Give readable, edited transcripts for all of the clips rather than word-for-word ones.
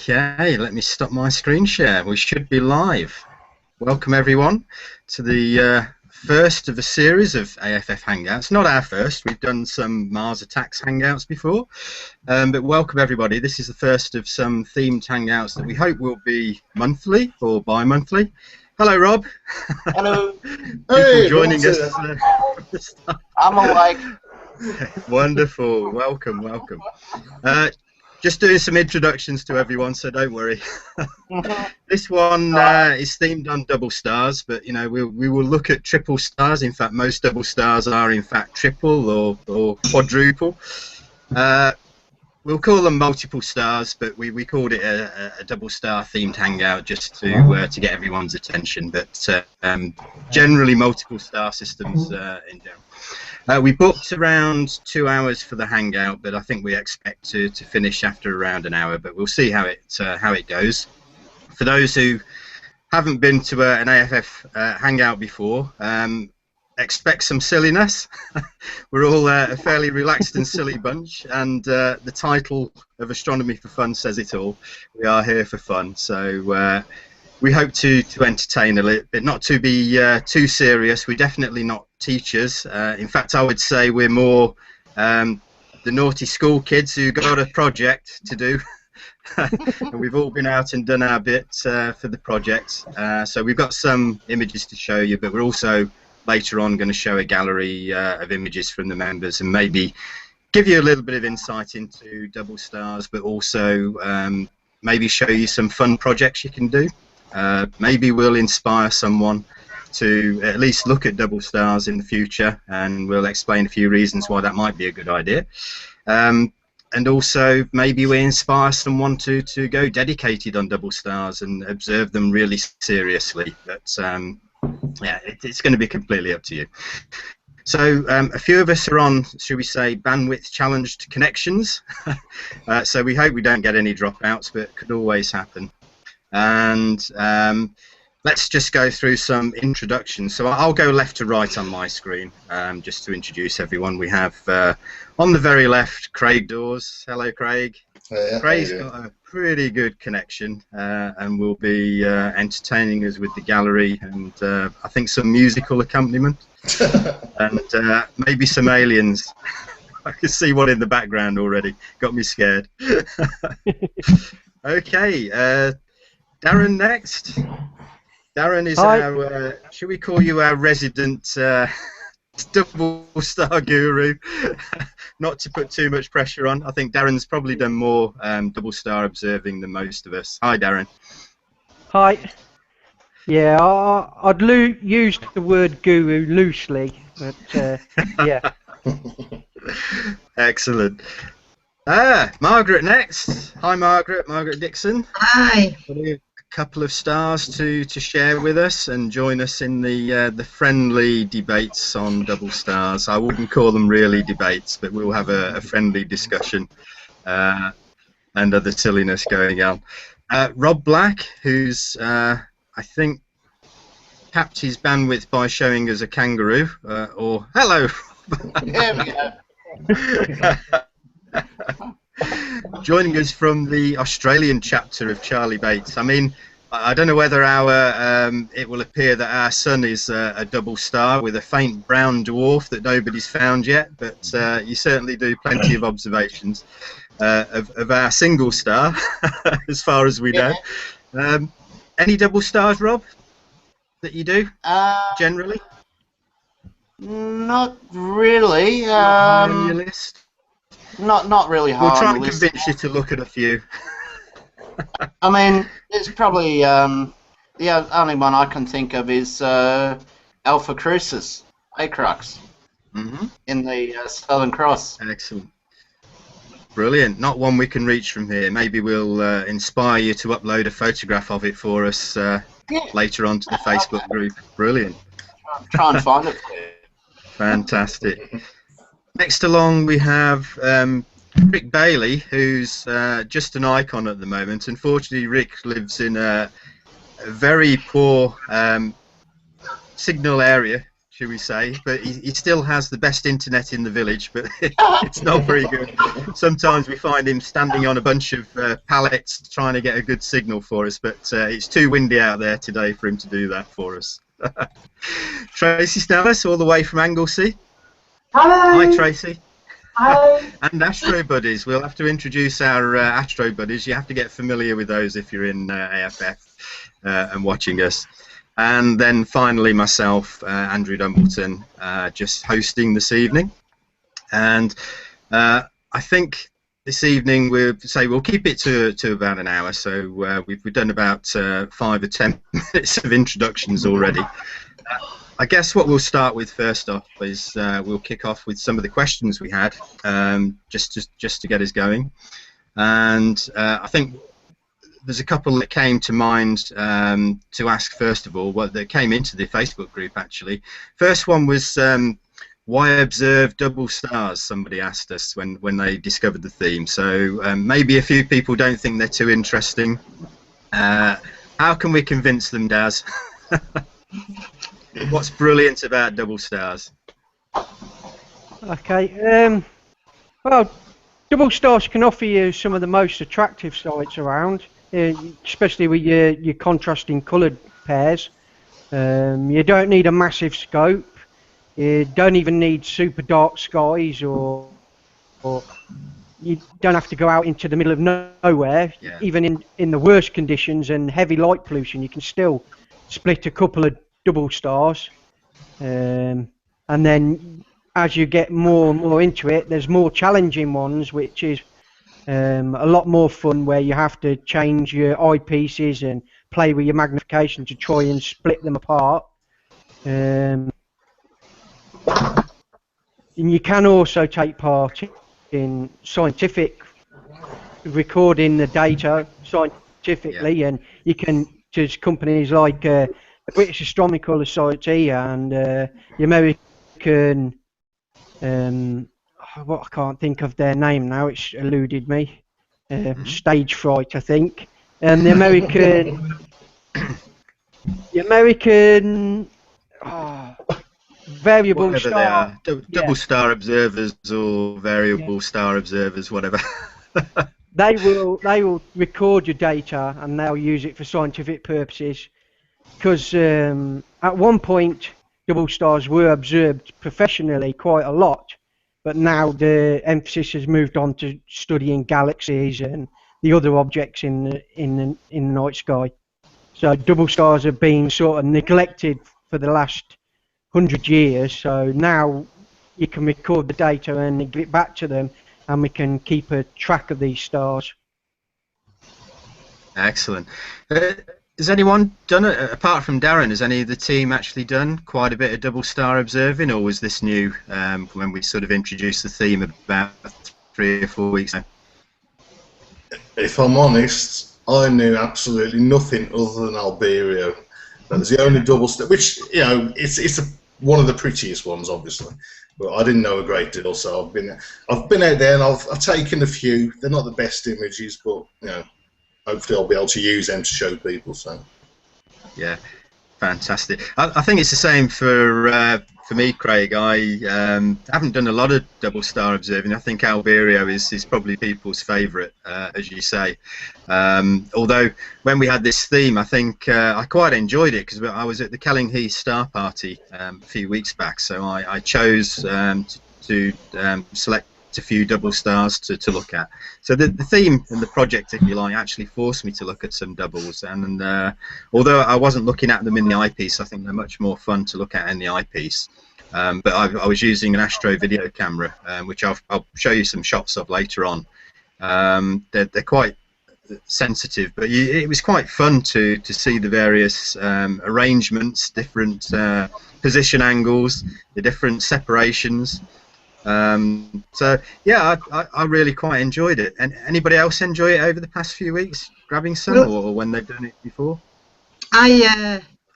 Okay, let me stop my screen share. We should be live. Welcome everyone to the first of a series of AFF Hangouts. Not our first, we've done some Mars Attacks Hangouts before, but welcome everybody. This is the first of some themed Hangouts that we hope will be monthly or bi-monthly. Hello Rob. Hello. People joining us. I'm awake. Wonderful, welcome. Just doing some introductions to everyone, so don't worry. This one is themed on double stars, but you know we will look at triple stars. In fact, most double stars are in fact triple or quadruple. We'll call them multiple stars, but we called it a double star themed hangout just to get everyone's attention. But generally multiple star systems in general. We booked around 2 hours for the hangout, but I think we expect to finish after around an hour. But we'll see how it goes. For those who haven't been to an AFF hangout before, expect some silliness. We're all a fairly relaxed and silly bunch, and the title of Astronomy for Fun says it all. We are here for fun, so we hope to entertain a little bit, not to be too serious. We're definitely not teachers. In fact, I would say we're more the naughty school kids who got a project to do. And we've all been out and done our bit for the project. So we've got some images to show you, but we're also later on going to show a gallery of images from the members and maybe give you a little bit of insight into double stars, but also maybe show you some fun projects you can do. Maybe we'll inspire someone to at least look at double stars in the future, and we'll explain a few reasons why that might be a good idea. And also maybe we inspire someone to go dedicated on double stars and observe them really seriously. But yeah, it's going to be completely up to you. So a few of us are on, should we say, bandwidth challenged connections. So we hope we don't get any dropouts, but it could always happen. And let's just go through some introductions. So I'll go left to right on my screen just to introduce everyone. We have on the very left Craig Dawes. Hello Craig. Yeah, Craig's got a pretty good connection and will be entertaining us with the gallery and I think some musical accompaniment and maybe some aliens. I can see one in the background already. Got me scared. Okay, Darren next. Darren is our, should we call you our resident double star guru? Not to put too much pressure on. I think Darren's probably done more double star observing than most of us. Hi Darren. Hi. Yeah, I'd use the word guru loosely, but yeah. Excellent. Margaret next. Hi Margaret. Margaret Dixon. Hi. A couple of stars to share with us and join us in the friendly debates on double stars. I wouldn't call them really debates, but we'll have a friendly discussion and other silliness going on. Rob Black, who's I think capped his bandwidth by showing us a kangaroo. Or hello. There we go. Joining us from the Australian chapter of Charlie Bates. I mean, I don't know whether our it will appear that our sun is a double star with a faint brown dwarf that nobody's found yet, but you certainly do plenty of observations of our single star, as far as we know. Any double stars, Rob, that you do generally? Not really. Not high on your list? Not really high. We'll try on and the list. convince you to look at a few. I mean, it's probably the only one I can think of is Alpha Crucis, Acrux, in the Southern Cross. Excellent. Brilliant. Not one we can reach from here. Maybe we'll inspire you to upload a photograph of it for us later on to the Facebook group. Brilliant. Try and find it for you. Fantastic. Next along we have Rick Bailey, who's just an icon at the moment. Unfortunately, Rick lives in a very poor signal area, should we say, but he still has the best internet in the village, but it's not very good. Sometimes we find him standing on a bunch of pallets trying to get a good signal for us, but it's too windy out there today for him to do that for us. Tracy Stellis, all the way from Anglesey. Hello. Hi, Tracy. Hello. And Astro Buddies. We'll have to introduce our Astro Buddies. You have to get familiar with those if you're in AFF and watching us. And then finally myself, Andrew Dumbleton, just hosting this evening. And I think this evening we'll keep it to about an hour. So we've done about 5 or 10 minutes of introductions already. I guess what we'll start with first off is we'll kick off with some of the questions we had, just to get us going. And I think there's a couple that came to mind to ask first of all. Well, that came into the Facebook group actually. First one was why observe double stars? Somebody asked us when they discovered the theme. So maybe a few people don't think they're too interesting. How can we convince them, Daz? What's brilliant about double stars? Okay. Well, double stars can offer you some of the most attractive sights around, especially with your contrasting coloured pairs. You don't need a massive scope. You don't even need super dark skies, or you don't have to go out into the middle of nowhere. Yeah. Even in the worst conditions and heavy light pollution, you can still split a couple of double stars, and then as you get more and more into it, there's more challenging ones, which is a lot more fun, where you have to change your eyepieces and play with your magnification to try and split them apart. And you can also take part in scientific recording the data scientifically, and you can, there's companies like the British Astronomical Society and the American, what, I can't think of their name now, it's eluded me, Stage Fright I think, and the American variable whatever star, double star observers or variable star observers, whatever. they will record your data and they'll use it for scientific purposes. Because at one point double stars were observed professionally quite a lot, but now the emphasis has moved on to studying galaxies and the other objects in the night sky. So double stars have been sort of neglected for the last 100 years. So now you can record the data and give it back to them, and we can keep a track of these stars. Excellent. Has anyone done it, apart from Darren, has any of the team actually done quite a bit of double star observing, or was this new when we sort of introduced the theme about 3 or 4 weeks ago? If I'm honest, I knew absolutely nothing other than Albireo. That was the only double star, which, you know, it's one of the prettiest ones, obviously. But I didn't know a great deal, so I've been out there and I've taken a few. They're not the best images, but you know, hopefully I'll be able to use them to show people. So yeah, fantastic. I think it's the same for me, Craig. I haven't done a lot of double star observing. I think Albireo is probably people's favourite, as you say. Although when we had this theme, I think I quite enjoyed it because I was at the Kellingheath Star Party a few weeks back, so I chose to select a few double stars to look at. So the theme and the project, if you like, actually forced me to look at some doubles, and although I wasn't looking at them in the eyepiece, I think they're much more fun to look at in the eyepiece. But I was using an Astro video camera, which I'll show you some shots of later on. They're quite sensitive, but it was quite fun to see the various arrangements, different position angles, the different separations. So yeah, I really quite enjoyed it. And anybody else enjoy it over the past few weeks, grabbing some, or when they've done it before?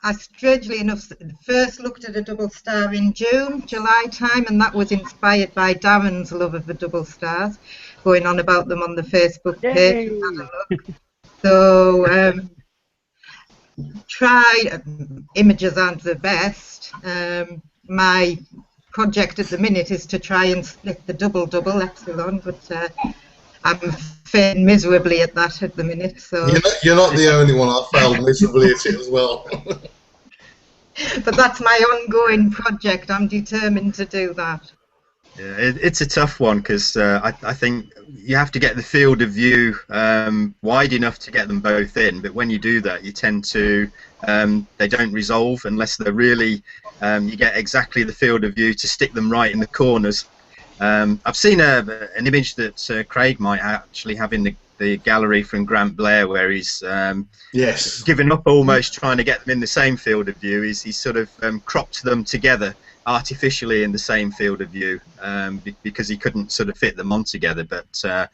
I strangely enough first looked at a double star in July time, and that was inspired by Darren's love of the double stars, going on about them on the Facebook page. So images aren't the best, my project at the minute is to try and split the double epsilon, but I'm failing miserably at that at the minute. So you're not the only one. I failed miserably at it as well. but that's my ongoing project. I'm determined to do that. Yeah, it's a tough one because I think you have to get the field of view wide enough to get them both in, but when you do that, you tend to they don't resolve unless they're really you get exactly the field of view to stick them right in the corners. I've seen an image that Craig might actually have in the gallery from Grant Blair, where he's yes, given up almost trying to get them in the same field of view. He's sort of cropped them together artificially in the same field of view because he couldn't sort of fit them on together. But I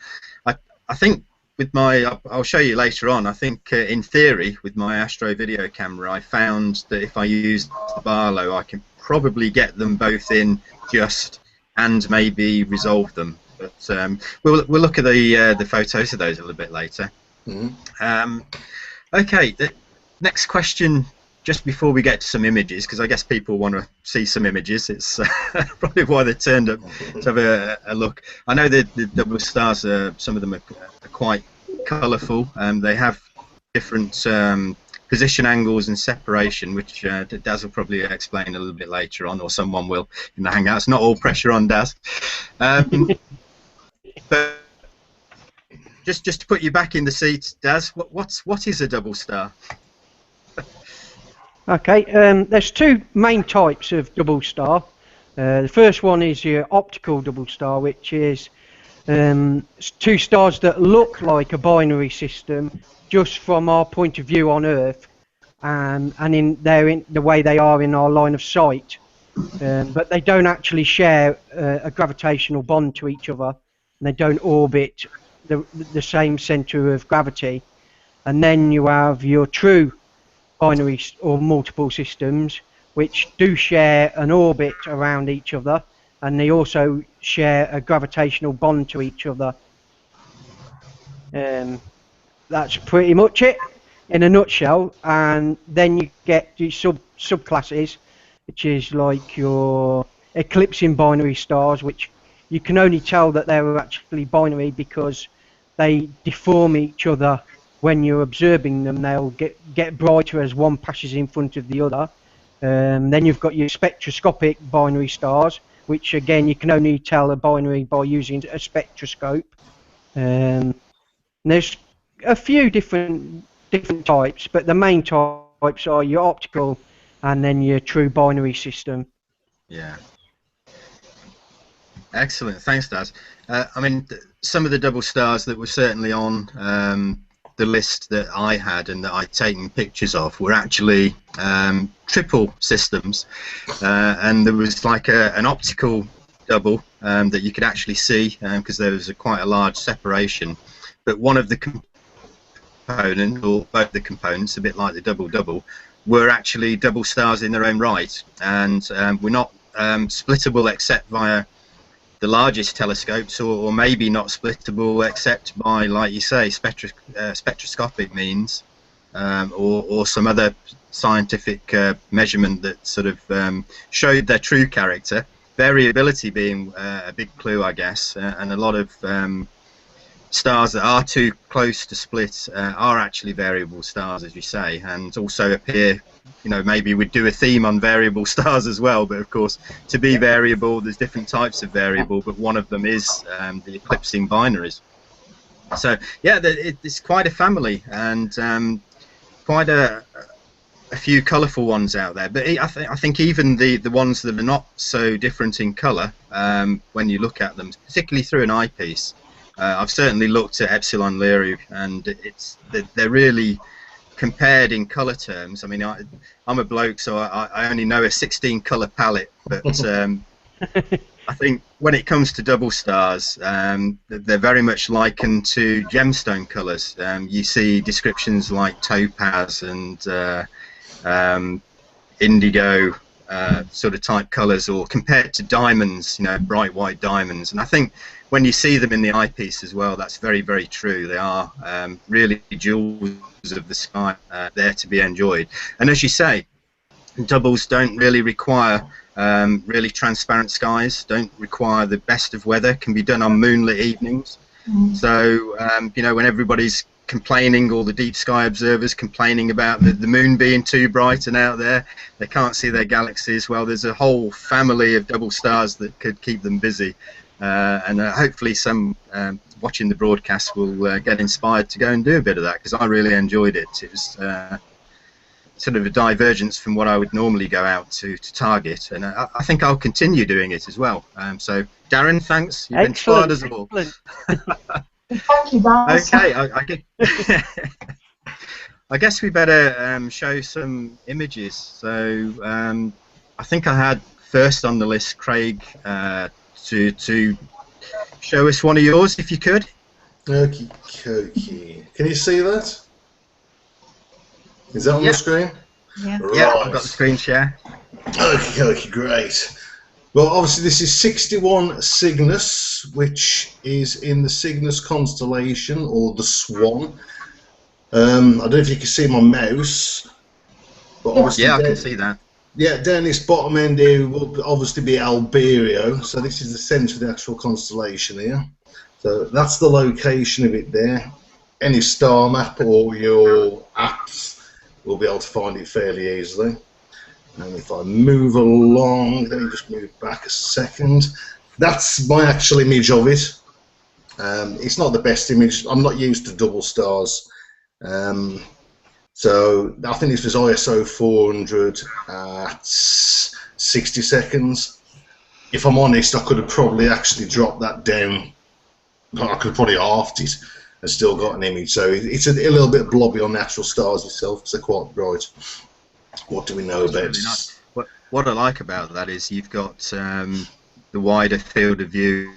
think with my, I'll show you later on, I think in theory with my Astro video camera I found that if I use the Barlow I can probably get them both in just and maybe resolve them. But we'll look at the photos of those a little bit later. Mm-hmm. Okay, the next question, just before we get to some images, because I guess people want to see some images. It's probably why they turned up to have a look. I know the double stars, some of them are quite colourful. They have different position angles and separation, which Daz will probably explain a little bit later on, or someone will in the Hangouts. Not all pressure on Daz. But just to put you back in the seat, Daz, what is a double star? Okay, there's two main types of double star. The first one is your optical double star, which is two stars that look like a binary system just from our point of view on Earth, and in the way they are in our line of sight, but they don't actually share a gravitational bond to each other, and they don't orbit the same center of gravity. And then you have your true binary or multiple systems, which do share an orbit around each other, and they also share a gravitational bond to each other. That's pretty much it in a nutshell. And then you get your subclasses, which is like your eclipsing binary stars, which you can only tell that they're actually binary because they deform each other. When you're observing them, they'll get brighter as one passes in front of the other. Then you've got your spectroscopic binary stars, which again you can only tell a binary by using a spectroscope. There's a few different types, but the main types are your optical and then your true binary system. Yeah. Excellent, thanks, Daz. I mean, some of the double stars that were certainly on the list that I had and that I'd taken pictures of were actually triple systems, and there was like an optical double that you could actually see because there was quite a large separation, but one of the components, or both the components, a bit like the double, were actually double stars in their own right, and were not splittable except via the largest telescopes, or maybe not splittable except by, like you say, spectroscopic means, or some other scientific measurement that sort of showed their true character. Variability being a big clue, I guess, and a lot of stars that are too close to split are actually variable stars, as you say, and also appear, you know, maybe we'd do a theme on variable stars as well, but of course to be variable there's different types of variable, but one of them is the eclipsing binaries. So yeah, it's quite a family, and quite a few colourful ones out there, but I think even the ones that are not so different in colour, when you look at them, particularly through an eyepiece, I've certainly looked at Epsilon Lyrae, and they're really compared in colour terms. I mean, I'm a bloke, so I only know a 16 colour palette, but I think when it comes to double stars, they're very much likened to gemstone colours. You see descriptions like topaz and indigo sort of type colours, or compared to diamonds, you know, bright white diamonds. And I think when you see them in the eyepiece as well, that's very, very true. They are really jewels of the sky, there to be enjoyed. And as you say, doubles don't really require really transparent skies, don't require the best of weather, can be done on moonlit evenings. So, you know, when everybody's complaining, all the deep sky observers complaining about the moon being too bright and out there, they can't see their galaxies. Well, there's a whole family of double stars that could keep them busy. And hopefully some watching the broadcast will get inspired to go and do a bit of that, because I really enjoyed it. It was sort of a divergence from what I would normally go out to target, and I think I'll continue doing it as well. So Darren, thanks, you've inspired us all. Thank you, guys. Okay, I guess we better show some images. So I think I had first on the list Craig to show us one of yours, if you could. Okie dokie. Can you see that? Is that on the screen? Yeah. Right. Yeah, I've got the screen share. Okay, great. Well, obviously this is 61 Cygnus, which is in the Cygnus constellation, or the Swan. I don't know if you can see my mouse, but obviously Yeah, I can see that. Yeah, down this bottom end here will obviously be Albireo. So this is the centre of the actual constellation here. So that's the location of it there. Any star map or your apps will be able to find it fairly easily. And if I move along, let me just move back a second. That's my actual image of it. It's not the best image. I'm not used to double stars. So I think this was ISO 400 at 60 seconds. If I'm honest, I could have probably actually dropped that down. I could have probably halved it and still got an image. So it's a little bit blobby on the actual stars itself, because they're quite bright. What do we know about really nice. What I like about that is you've got the wider field of view,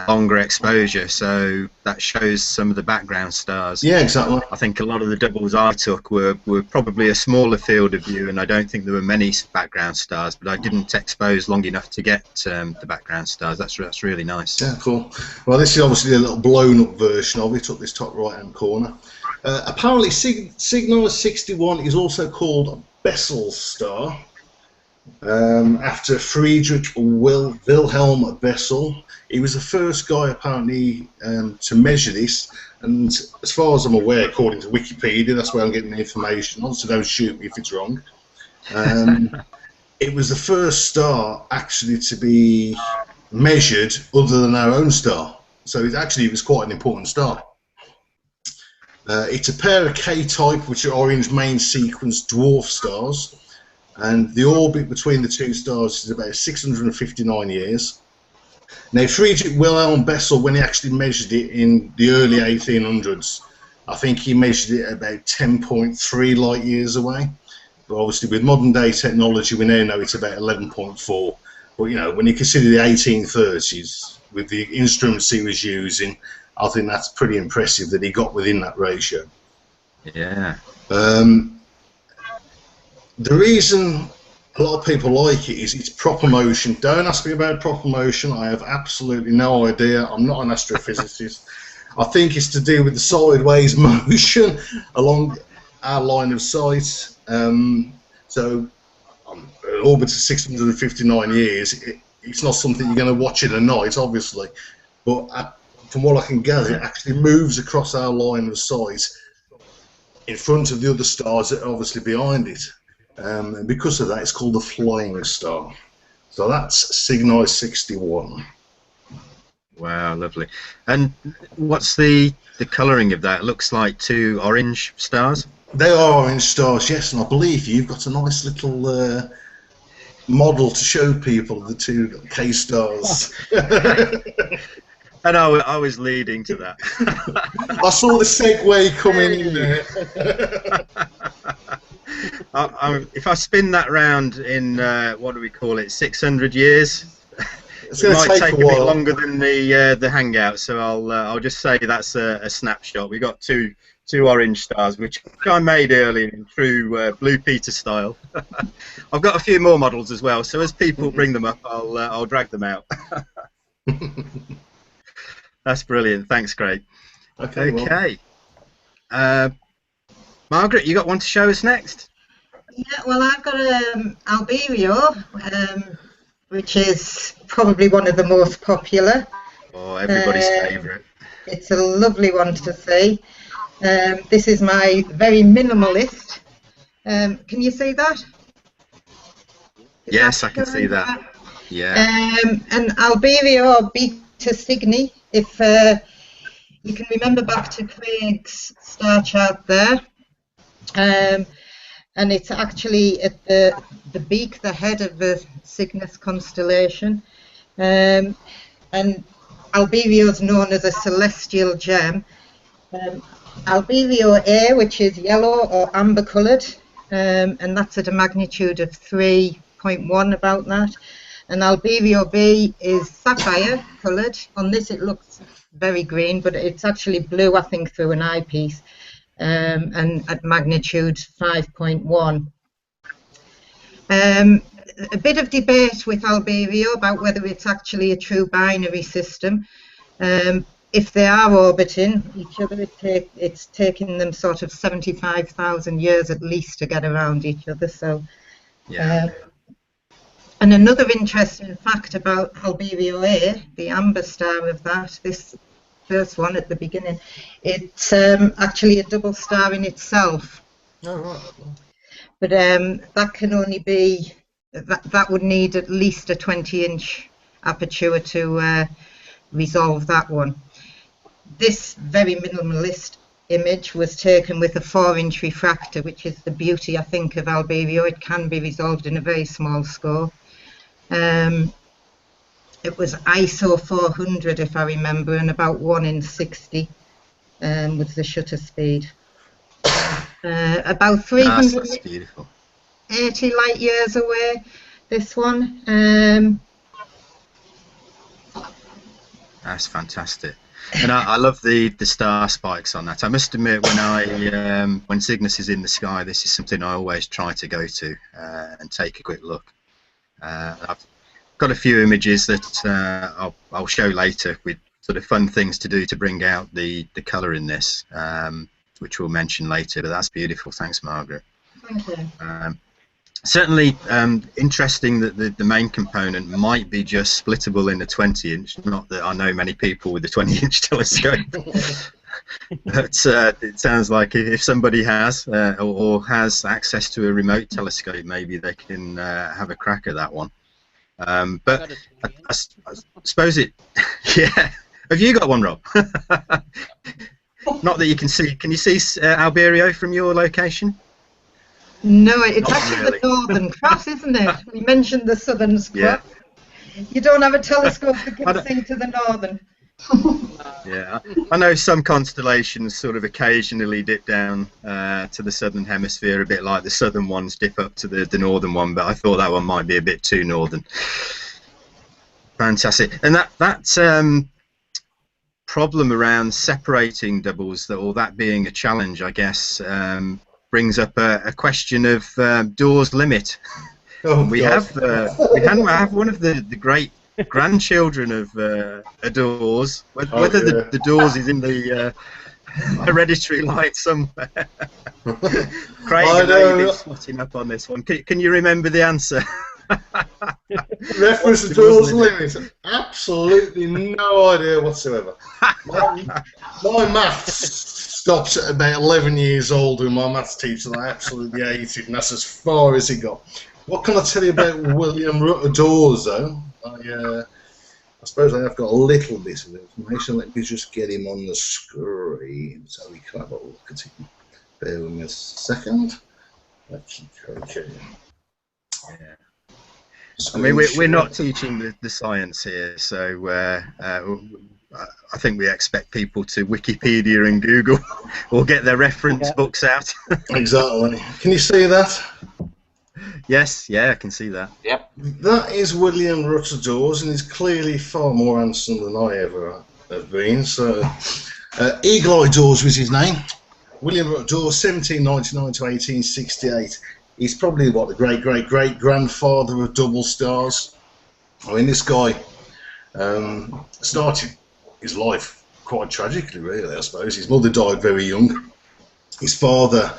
longer exposure, so that shows some of the background stars. Yeah, exactly. I think a lot of the doubles I took were probably a smaller field of view, and I don't think there were many background stars, but I didn't expose long enough to get the background stars. That's really nice. Yeah, cool. Well, this is obviously a little blown-up version of it, up this top right-hand corner. Apparently, Cygnus 61 is also called a Bessel star, after Friedrich Wilhelm Bessel. He was the first guy, apparently, to measure this, and as far as I'm aware, according to Wikipedia, that's where I'm getting the information on, so don't shoot me if it's wrong. It was the first star actually to be measured other than our own star, so it was quite an important star. It's a pair of K-type, which are orange main sequence dwarf stars, and the orbit between the two stars is about 659 years. Now, Friedrich Wilhelm Bessel, when he actually measured it in the early 1800s, I think he measured it about 10.3 light years away. But obviously, with modern day technology, we now know it's about 11.4. But you know, when you consider the 1830s, with the instruments he was using, I think that's pretty impressive that he got within that ratio. Yeah. The reason a lot of people like it is it's proper motion. Don't ask me about proper motion. I have absolutely no idea. I'm not an astrophysicist. I think it's to do with the sideways motion along our line of sight. So an orbit of 659 years, it's not something you're going to watch in a night, obviously. But from what I can gather, it actually moves across our line of sight in front of the other stars that are obviously behind it. And because of that, it's called the flying star. So that's Cygnus 61. Wow, lovely. And what's the colouring of that? It looks like two orange stars. They are orange stars, yes, and I believe you've got a nice little model to show people of the two K stars. And I was leading to that. I saw the segue coming in there. If I spin that round in, what do we call it, 600 years, It's it going to might take take a a bit while. longer than the Hangout, so I'll just say that's a snapshot. We got two orange stars, which I made earlier in true Blue Peter style. I've got a few more models as well, so as people bring them up, I'll drag them out. That's brilliant. Thanks, Craig. Okay. Okay. Margaret, you got one to show us next? Yeah, well, I've got Albireo, which is probably one of the most popular. Oh, everybody's favourite. It's a lovely one to see. This is my very minimalist. Can you see that? Yes, I can see that. Yeah. And Albireo or Beta Cygni, if you can remember back to Craig's star chart there. And it's actually at the beak, the head of the Cygnus constellation. And Albireo is known as a celestial gem. Albireo A, which is yellow or amber coloured, and that's at a magnitude of 3.1, about that. And Albireo B is sapphire coloured. On this it looks very green, but it's actually blue, I think, through an eyepiece. And at magnitude 5.1. A bit of debate with Albireo about whether it's actually a true binary system. If they are orbiting each other, it's taking them sort of 75,000 years at least to get around each other. So, yeah. And another interesting fact about Albireo A, the amber star of that, this first one at the beginning, it's actually a double star in itself. Oh, right. But that can only be, that would need at least a 20-inch aperture to resolve that one. This very minimalist image was taken with a 4-inch refractor, which is the beauty, I think, of Albireo. It can be resolved in a very small scope. It was ISO 400, if I remember, and about 1 in 60 was the shutter speed. About 380 light years away, this one. That's fantastic. And I love the star spikes on that. I must admit, when Cygnus is in the sky, this is something I always try to go to and take a quick look. I've got a few images that I'll show later with sort of fun things to do to bring out the colour in this, which we'll mention later. But that's beautiful. Thanks, Margaret. Thank you. Certainly interesting that the main component might be just splittable in a 20-inch. Not that I know many people with a 20-inch telescope. But it sounds like if somebody has or has access to a remote telescope, maybe they can have a crack at that one. But I suppose it, yeah. Have you got one, Rob? Not that you can see. Can you see Albireo from your location? No, it's Not actually really. the Northern Cross, isn't it? We mentioned the Southern Cross. Yeah. You don't have a telescope that can see to the Northern. Yeah, I know some constellations sort of occasionally dip down to the southern hemisphere, a bit like the southern ones dip up to the northern one, but I thought that one might be a bit too northern. Fantastic. And that problem around separating doubles, or that being a challenge, I guess, brings up a question of Dawes limit. Oh, we have one of the great grandchildren of Dawes, whether the Dawes is in the hereditary line somewhere. Craig and Amy spotting up on this one. Can you remember the answer? Reference to Dawes limit? Absolutely no idea whatsoever. My maths stopped at about 11 years old with my maths teacher that I absolutely hated, and that's as far as he got. What can I tell you about William Rutter Dawes, though? I suppose I have got a little bit of information. Let me just get him on the screen so we can have a look at him. Bear with me a second. Okay. Yeah. I mean, we're not teaching the science here, so I think we expect people to Wikipedia and Google or get their reference books out. Exactly. Can you see that? Yes, yeah, I can see that. Yep. That is William Rutter Dawes, and he's clearly far more handsome than I ever have been. So, Eagle Eye Dawes was his name. William Rutter Dawes, 1799 to 1868. He's probably, what, the great-great-great-grandfather of double stars. I mean, this guy started his life quite tragically, really, I suppose. His mother died very young. His father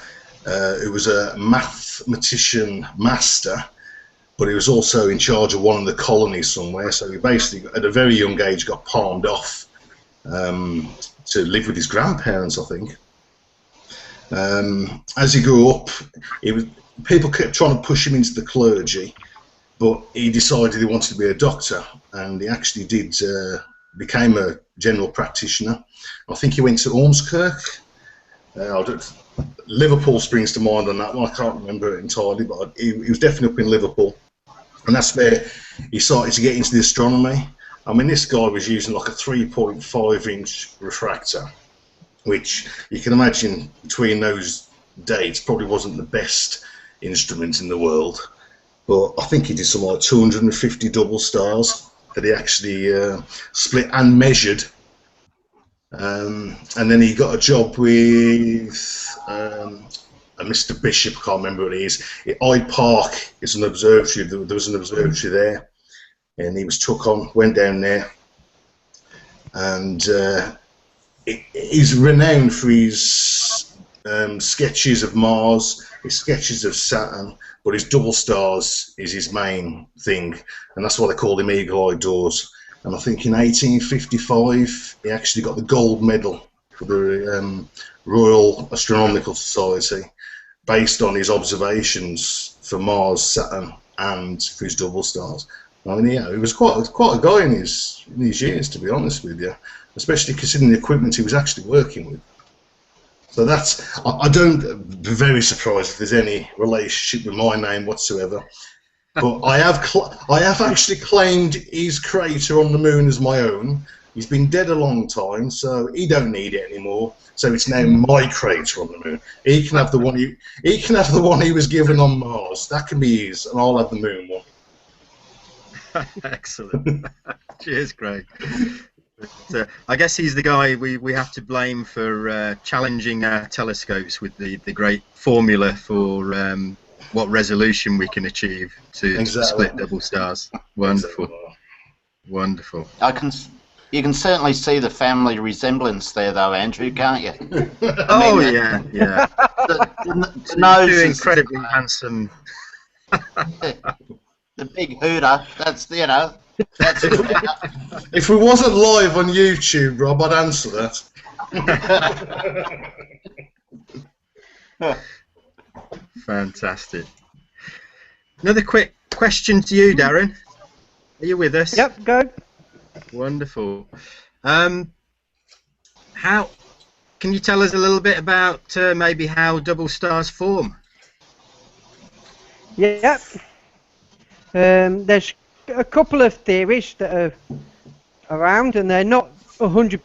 who was a mathematician master, but he was also in charge of one of the colonies somewhere. So he basically, at a very young age, got palmed off to live with his grandparents, I think. As he grew up, people kept trying to push him into the clergy, but he decided he wanted to be a doctor, and he actually became a general practitioner. I think he went to Ormskirk. Liverpool springs to mind on that one. I can't remember it entirely, but he was definitely up in Liverpool, and that's where he started to get into the astronomy. I mean, this guy was using like a 3.5-inch refractor, which you can imagine between those dates probably wasn't the best instrument in the world. But I think he did something like 250 double stars that he actually split and measured. And then he got a job with a Mr. Bishop, I can't remember what it is. Hyde Park is an observatory. There was an observatory there, and he was took on, went down there, and he's renowned for his sketches of Mars, his sketches of Saturn, but his double stars is his main thing, and that's why they called him Eagle-Eye Doors. And I think in 1855 he actually got the gold medal for the Royal Astronomical Society based on his observations for Mars, Saturn, and for his double stars. I mean, yeah, he was quite a guy in his years, to be honest with you, especially considering the equipment he was actually working with. So that's, I don't be very surprised if there's any relationship with my name whatsoever. But I have actually claimed his crater on the moon as my own. He's been dead a long time, so he don't need it anymore. So it's now my crater on the moon. He can have the one he was given on Mars. That can be his, and I'll have the moon one. Excellent. Cheers, Craig. But, I guess he's the guy we have to blame for challenging our telescopes with the great formula for what resolution we can achieve to split double stars. Wonderful. Exactly. Wonderful. You can certainly see the family resemblance there, though, Andrew, can't you? Oh, yeah. The nose two is incredibly handsome. The big hooter. That's That's it. If we wasn't live on YouTube, Rob, I'd answer that. Fantastic. Another quick question to you, Darren. Are you with us? Yep, go. Wonderful. How can you tell us a little bit about maybe how double stars form? Yep. There's a couple of theories that are around, and they're not 100%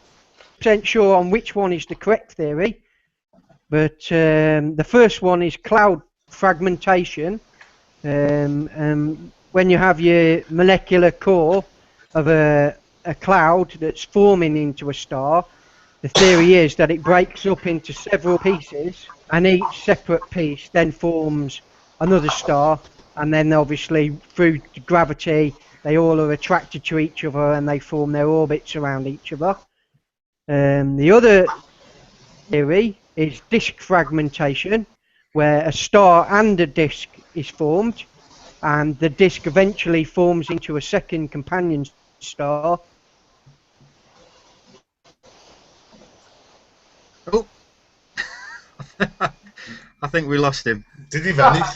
sure on which one is the correct theory. But the first one is cloud fragmentation. When you have your molecular core of a cloud that's forming into a star, the theory is that it breaks up into several pieces, and each separate piece then forms another star, and then obviously through gravity they all are attracted to each other and they form their orbits around each other. The other theory is disk fragmentation, where a star and a disk is formed, and the disk eventually forms into a second companion star. Oh, I think we lost him. Did he vanish?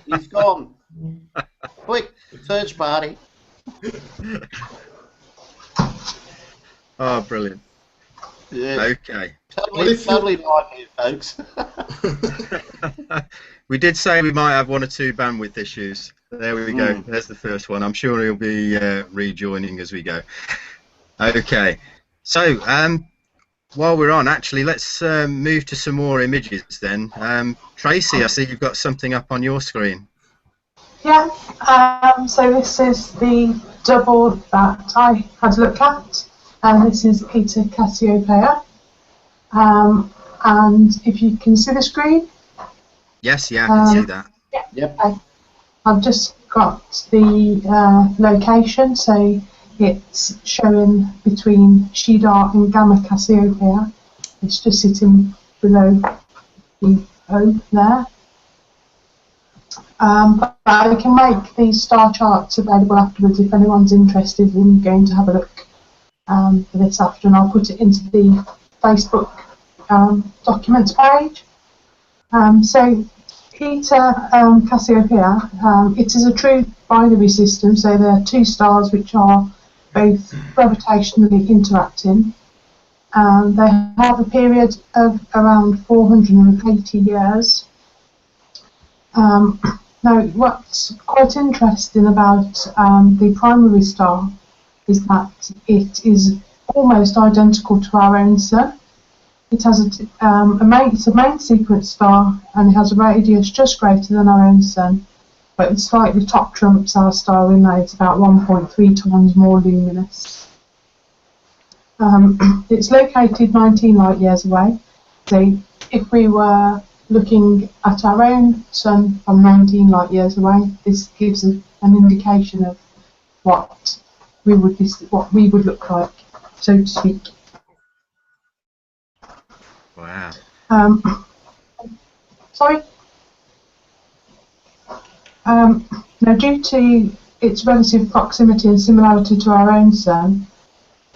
He's gone. Quick, search party. Oh, brilliant. Yeah. Okay. Totally live here, folks. We did say we might have one or two bandwidth issues. There we go. There's the first one. I'm sure he'll be rejoining as we go. Okay. So, while we're on, actually, let's move to some more images then. Tracy, I see you've got something up on your screen. Yeah, so this is the double that I had a look at. This is Peter Cassiopeia. And if you can see the screen? Yes, yeah, I can see that. Yeah. Yep. Okay. I've just got the location, so it's showing between Shidar and Gamma Cassiopeia. It's just sitting below the O there. But I can make these star charts available afterwards if anyone's interested in going to have a look for this after, and I'll put it into the Facebook documents page. So Eta Cassiopeia, it is a true binary system, so there are two stars which are both gravitationally interacting. They have a period of around 480 years. Now, what's quite interesting about the primary star is that it is almost identical to our own Sun. It has it's a main sequence star, and it has a radius just greater than our own Sun, but it slightly top trumps our star in that it's about 1.3 times more luminous. It's located 19 light years away, so if we were looking at our own Sun from 19 light years away, this gives an indication of what we would look like, so to speak. Wow. Sorry. Now, due to its relative proximity and similarity to our own Sun,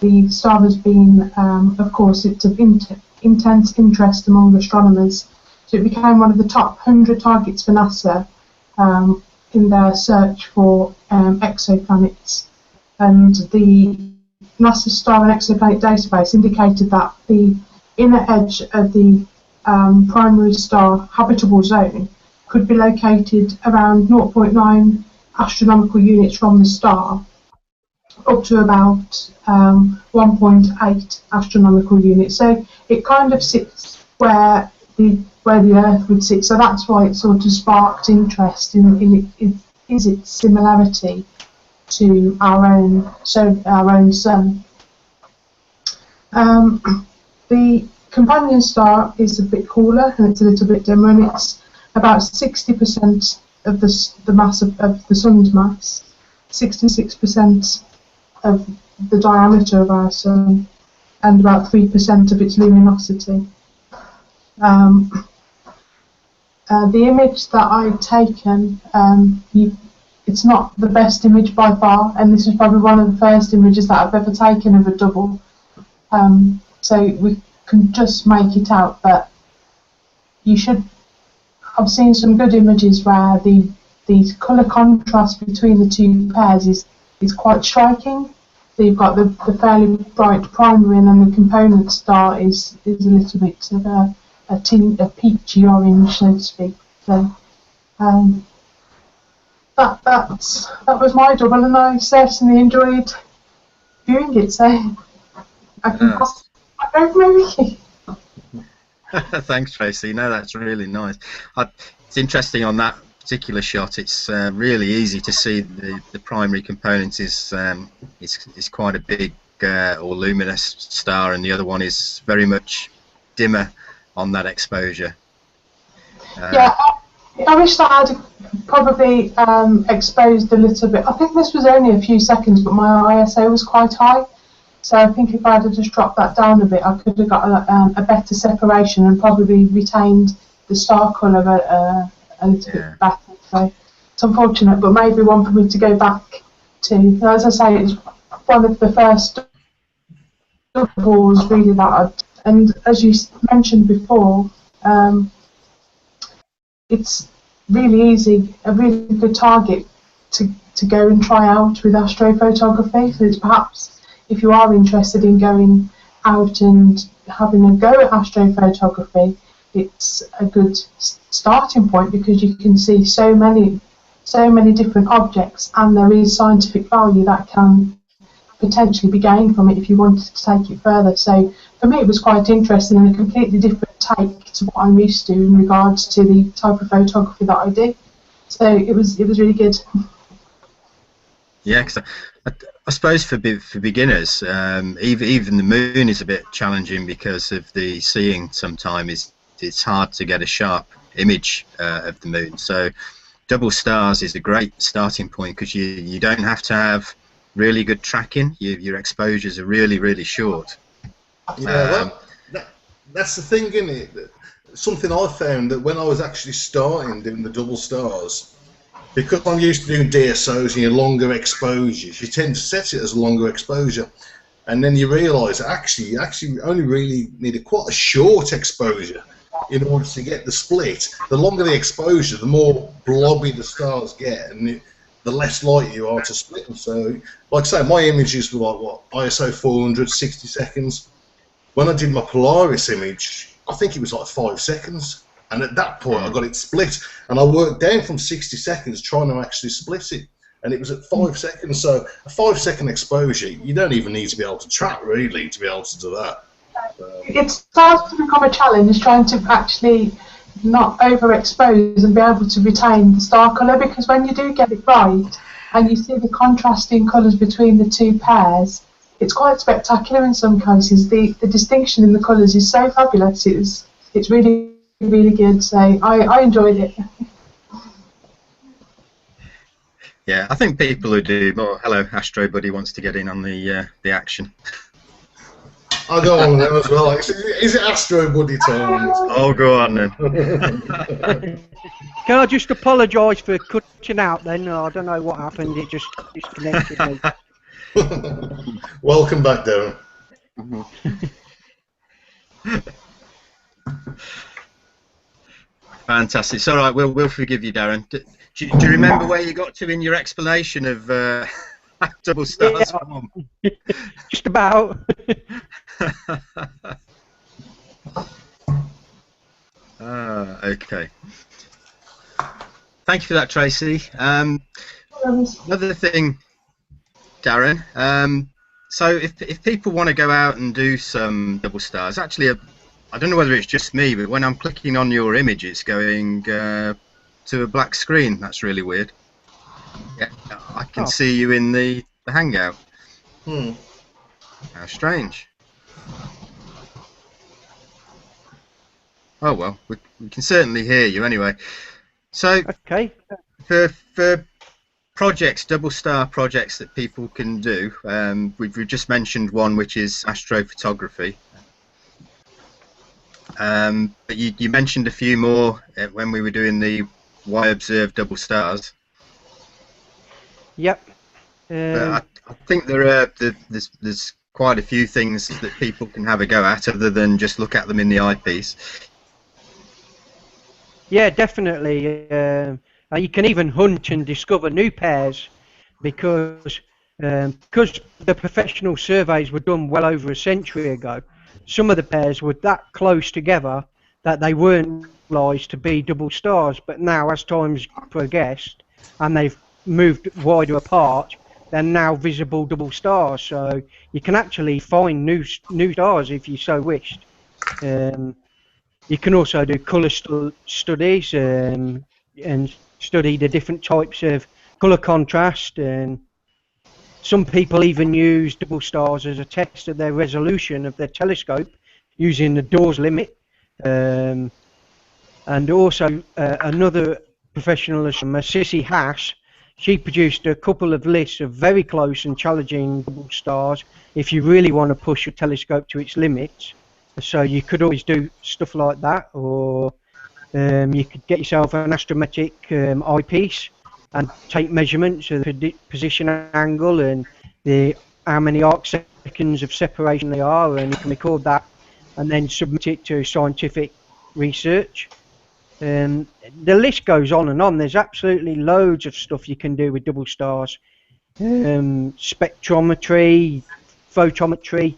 the star has been, of course, it's of intense interest among astronomers. So it became one of the top 100 targets for NASA in their search for exoplanets. And the NASA Star and Exoplanet database indicated that the inner edge of the primary star habitable zone could be located around 0.9 astronomical units from the star, up to about 1.8 astronomical units. So it kind of sits where the Earth would sit. So that's why it sort of sparked interest in its similarity to our own Sun. The companion star is a bit cooler and it's a little bit dimmer, and it's about 60% of the mass of the Sun's mass, 66% of the diameter of our Sun, and about 3% of its luminosity. The image that I've taken, it's not the best image by far, and this is probably one of the first images that I've ever taken of a double. So we can just make it out, but I've seen some good images where the colour contrast between the two pairs is quite striking. So you've got the fairly bright primary, and then the component star is a little bit of a peachy orange, so to speak. So that was my double, and I certainly enjoyed viewing it. So I can pass back over maybe. Thanks, Tracy. No, that's really nice. It's interesting on that particular shot. It's really easy to see the primary component is quite a big or luminous star, and the other one is very much dimmer on that exposure. Yeah, I wish that I'd probably exposed a little bit. I think this was only a few seconds, but my ISO was quite high. So I think if I had just dropped that down a bit, I could have got a better separation and probably retained the star colour a little bit better. So it's unfortunate, but maybe one for me to go back to. As I say, it's one of the first doubles really that and as you mentioned before, it's really easy, a really good target to go and try out with astrophotography. So it's perhaps, if you are interested in going out and having a go at astrophotography, it's a good starting point, because you can see so many different objects, and there is scientific value that can potentially be gained from it if you wanted to take it further. So for me, it was quite interesting and a completely different take to what I'm used to in regards to the type of photography that I do. So it was really good. Yeah, because I suppose for beginners, even the moon is a bit challenging because of the seeing. Sometimes it's hard to get a sharp image of the moon. So double stars is a great starting point, because you don't have to have really good tracking. Your exposures are really short. Yeah, that's the thing, isn't it? something I found that when I was actually starting doing the double stars, because I'm used to doing DSOs and your longer exposures, you tend to set it as a longer exposure, and then you realise actually you only really need quite a short exposure in order to get the split. The longer the exposure, the more blobby the stars get, and the less likely you are to split them. So, like I say, my images were like what, ISO 400, 60 seconds. When I did my Polaris image, I think it was like 5 seconds. And at that point, I got it split. And I worked down from 60 seconds trying to actually split it. And it was at 5 seconds. So a 5-second exposure, you don't even need to be able to track, really, to be able to do that. It starts to become a challenge trying to actually not overexpose and be able to retain the star colour, because when you do get it right and you see the contrasting colours between the two pairs, it's quite spectacular in some cases. The distinction in the colours is so fabulous. It's really, really good. So I enjoyed it. Yeah, I think people who do more. Hello, Astro Buddy wants to get in on the action. I'll go on with them as well. Is it Astro Buddy time? Oh, go on then. Can I just apologise for cutting out then? I don't know what happened, it just disconnected me. Welcome back, Darren. Fantastic. It's all right, we'll forgive you, Darren. Do you remember where you got to in your explanation of double stars? Yeah, just about. Okay. Thank you for that, Tracy. Another thing, Darren. So if people want to go out and do some double stars, actually, I don't know whether it's just me, but when I'm clicking on your image, it's going to a black screen. That's really weird. Yeah, I can see you in the Hangout. How strange. Oh well, we can certainly hear you anyway. So okay, for projects, double star projects that people can do, we've just mentioned one, which is astrophotography. But you mentioned a few more when we were doing the Why Observe double stars. Yep. I think there's quite a few things that people can have a go at other than just look at them in the eyepiece. Yeah, definitely. You can even hunt and discover new pairs because the professional surveys were done well over a century ago. Some of the pairs were that close together that they weren't realised to be double stars, but now as time's progressed and they've moved wider apart, they're now visible double stars. So you can actually find new stars if you so wished. You can also do colour studies and study the different types of colour contrast, and some people even use double stars as a test of their resolution of their telescope using the Dawes limit. And also another professional, Sissy Haas, she produced a couple of lists of very close and challenging double stars if you really want to push your telescope to its limits. So you could always do stuff like that, or you could get yourself an astrometric eyepiece and take measurements of the position angle and how many arc seconds of separation they are, and you can record that and then submit it to scientific research. The list goes on and on. There's absolutely loads of stuff you can do with double stars. Spectrometry, photometry,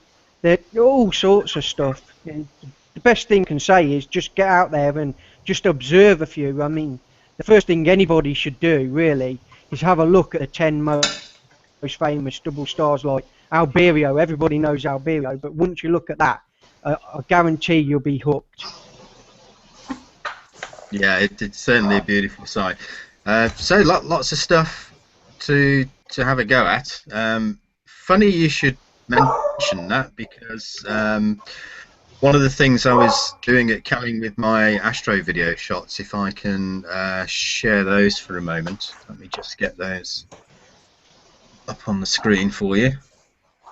all sorts of stuff. And the best thing I can say is just get out there and just observe a few. I mean, the first thing anybody should do really is have a look at the 10 most famous double stars like Albireo. Everybody knows Albireo, but once you look at that, I guarantee you'll be hooked. Yeah, it's certainly a beautiful sight. So lots of stuff to have a go at. Funny you should mention that, because one of the things I was doing at Kelling with my astro video shots, if I can share those for a moment. Let me just get those up on the screen for you.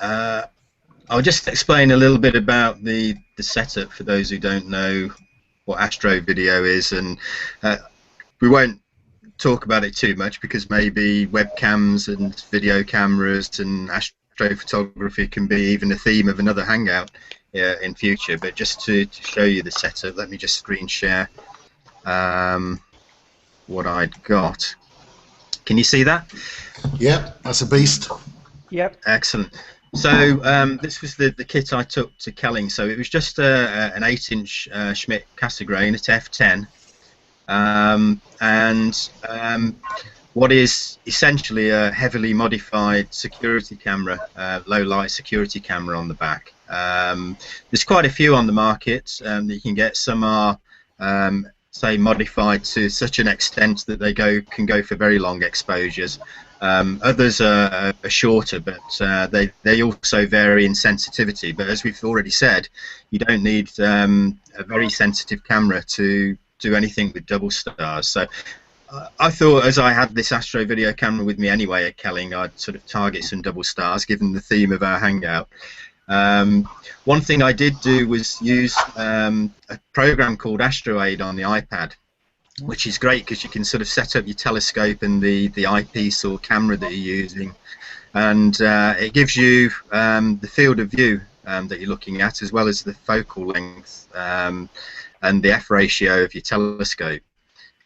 I'll just explain a little bit about the setup for those who don't know what astro video is, and we won't talk about it too much because maybe webcams and video cameras and astrophotography can be even a theme of another Hangout in future. But just to show you the setup, let me just screen share what I'd got. Can you see that? Yeah, that's a beast. Yep. Excellent. So this was the kit I took to Kelling. So it was just an 8-inch Schmidt Cassegrain at f10. And what is essentially a heavily modified security camera, low light security camera on the back. There's quite a few on the market that you can get. Some are say modified to such an extent that they can go for very long exposures. Others are shorter, but they also vary in sensitivity. But as we've already said, you don't need a very sensitive camera to do anything with double stars. So I thought, as I had this astro video camera with me anyway at Kelling, I'd sort of target some double stars given the theme of our Hangout. One thing I did do was use a program called AstroAid on the iPad, which is great because you can sort of set up your telescope and the eyepiece or camera that you're using, and it gives you the field of view that you're looking at, as well as the focal length and the F ratio of your telescope.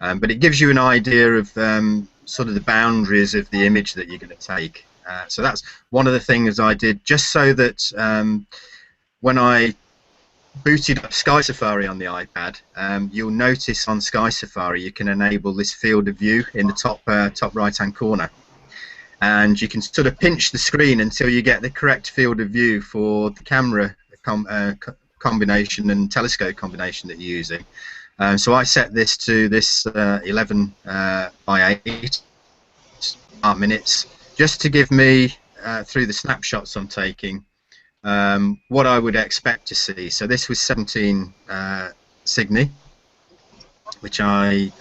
But it gives you an idea of sort of the boundaries of the image that you're going to take. So that's one of the things I did, just so that when I booted up Sky Safari on the iPad, you'll notice on Sky Safari you can enable this field of view in the top right-hand corner, and you can sort of pinch the screen until you get the correct field of view for the camera combination and telescope combination that you're using. So I set this to this 11 by 8 minutes, just to give me, through the snapshots I'm taking, what I would expect to see. So this was 17 Cygni, which I'm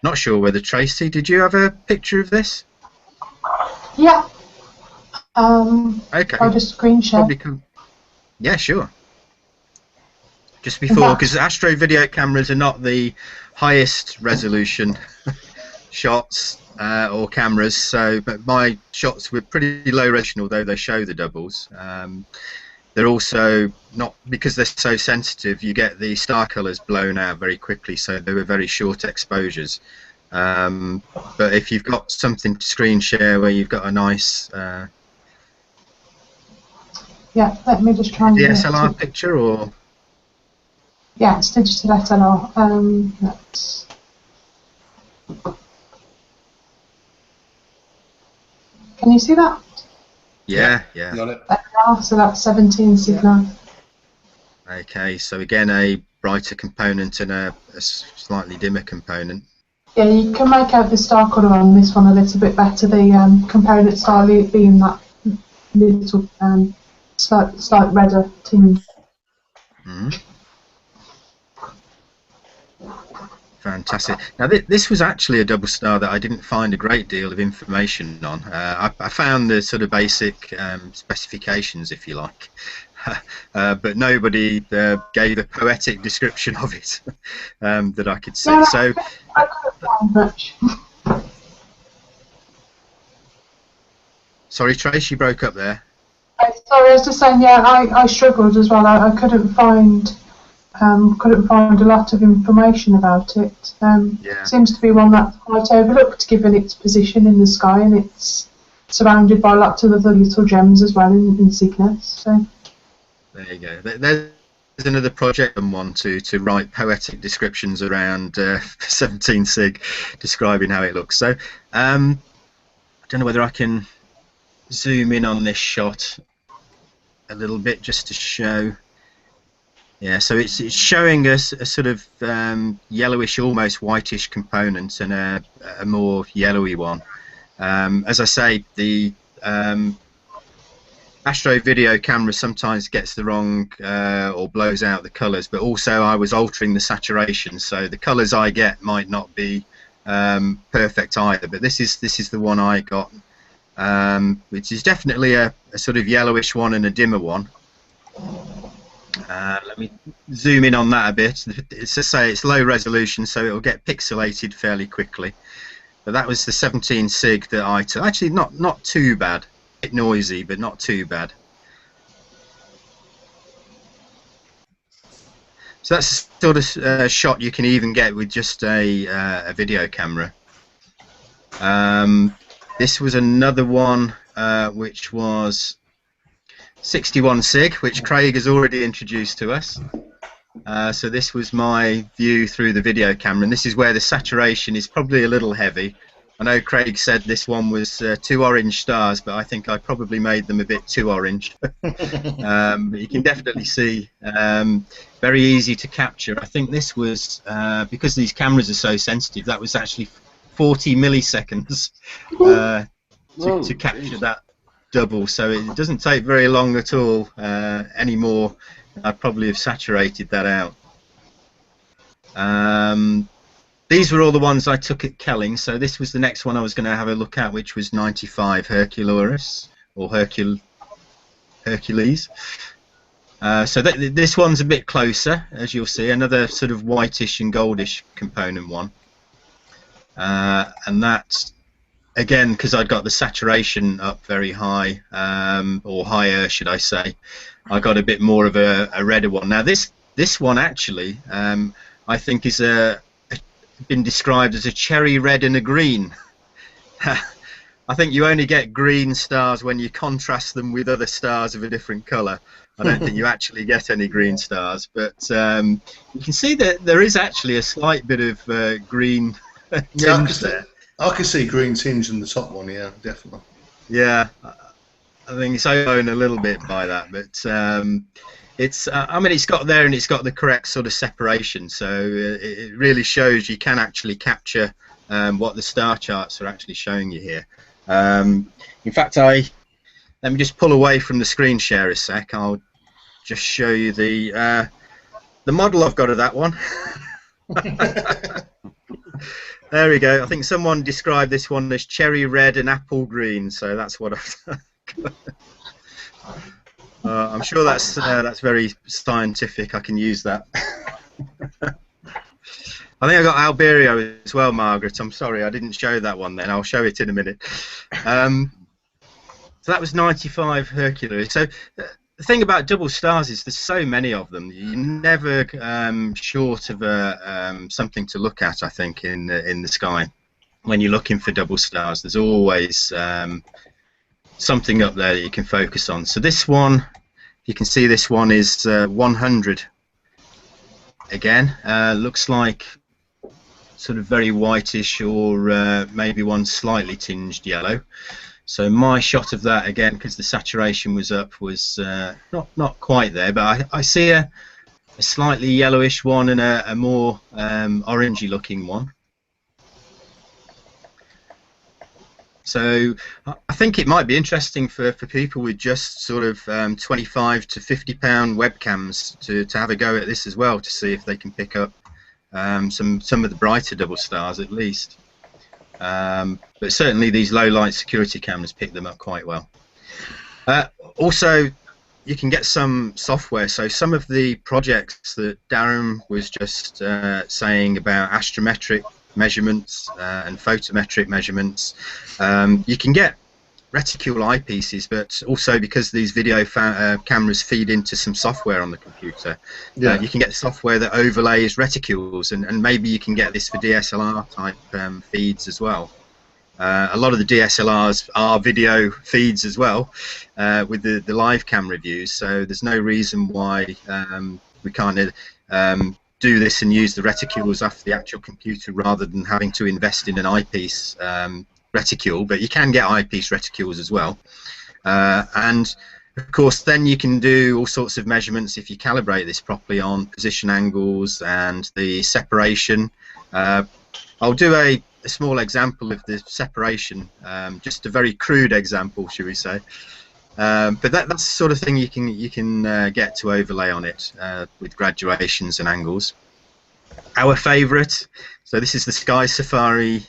not sure whether Tracy, did you have a picture of this? Yeah. Okay. I'll just screen share. Yeah, sure. Just before, because astro video cameras are not the highest resolution shots or cameras, so but my shots were pretty low resolution, although they show the doubles. They're also not, because they're so sensitive, you get the star colors blown out very quickly, so they were very short exposures. But if you've got something to screen share where you've got a nice yeah, let me just try and DSLR picture, or yeah, it's digital SLR. Let's... Can you see that? yeah. Got it. There we are, so that's 17 Cygni. Okay, so again a brighter component and a slightly dimmer component. Yeah, you can make out the star colour on this one a little bit better. The component star being that little slight redder tinge. Fantastic. Now this was actually a double star that I didn't find a great deal of information on. I found the sort of basic specifications, if you like, but nobody gave a poetic description of it that I could see. Yeah, so I couldn't find much. Sorry, Trace, you broke up there. Sorry, I was just saying. Yeah, I struggled as well. I couldn't find a lot of information about it. Yeah. Seems to be one that's quite overlooked given its position in the sky, and it's surrounded by lots of other little gems as well in Cygnus. So. There you go. There's another project on one to write poetic descriptions around 17 Sig, describing how it looks. So I don't know whether I can zoom in on this shot a little bit just to show. Yeah, so it's showing us a sort of yellowish, almost whitish component and a more yellowy one. As I say, the astro video camera sometimes gets the wrong or blows out the colours, but also I was altering the saturation, so the colours I get might not be perfect either. But this is the one I got, which is definitely a sort of yellowish one and a dimmer one. Let me zoom in on that a bit. It's to say it's low resolution, so it will get pixelated fairly quickly. But that was the 17 sig that I took. Actually, not too bad. A bit noisy, but not too bad. So that's the sort of shot you can even get with just a video camera. This was another one which was 61 sig, which Craig has already introduced to us. So this was my view through the video camera, and this is where the saturation is probably a little heavy. I know Craig said this one was 2 orange stars, but I think I probably made them a bit too orange. But you can definitely see, very easy to capture. I think this was, because these cameras are so sensitive, that was actually 40 milliseconds to capture that double, so it doesn't take very long at all anymore. I'd probably have saturated that out. These were all the ones I took at Kelling, so this was the next one I was going to have a look at, which was 95 Herculoris, or Hercules. So this one's a bit closer, as you'll see, another sort of whitish and goldish component one. And that's, again, because I'd got the saturation up very high, or higher, should I say, I got a bit more of a redder one. Now this one actually, I think is been described as a cherry red and a green. I think you only get green stars when you contrast them with other stars of a different colour. I don't think you actually get any green stars, but you can see that there is actually a slight bit of green tinge there. I can see green tinge in the top one, yeah, definitely. Yeah, I think it's owned a little bit by that, but it's, I mean, it's got there and it's got the correct sort of separation, so it really shows you can actually capture what the star charts are actually showing you here. In fact, let me just pull away from the screen share a sec. I'll just show you the model I've got of that one. There we go. I think someone described this one as cherry red and apple green, so that's what I've done. I'm sure that's very scientific. I can use that. I think I got Alberio as well, Margaret. I'm sorry, I didn't show that one then. I'll show it in a minute. So that was 95 Hercules. So the thing about double stars is there's so many of them. You're never short of something to look at, I think, in the sky. When you're looking for double stars, there's always something up there that you can focus on. So this one, you can see this one is 100. Again, looks like sort of very whitish, or maybe one slightly tinged yellow. So my shot of that, again, because the saturation was up, was not quite there, but I see a slightly yellowish one and a more orangey looking one. So I think it might be interesting for people with just sort of 25 to 50 pound webcams to have a go at this as well, to see if they can pick up some of the brighter double stars at least. But certainly these low light security cameras pick them up quite well. Also, you can get some software. So some of the projects that Darren was just saying about astrometric measurements and photometric measurements, you can get reticule eyepieces, but also because these video cameras feed into some software on the computer, you can get software that overlays reticules, and maybe you can get this for DSLR type feeds as well. A lot of the DSLRs are video feeds as well, with the live camera views, so there's no reason why we can't do this and use the reticules off the actual computer rather than having to invest in an eyepiece reticule. But you can get eyepiece reticules as well, and of course then you can do all sorts of measurements if you calibrate this properly on position angles and the separation. I'll do a small example of the separation, just a very crude example, should we say, but that's the sort of thing you can get to overlay on it with graduations and angles. Our favourite, so this is the Sky Safari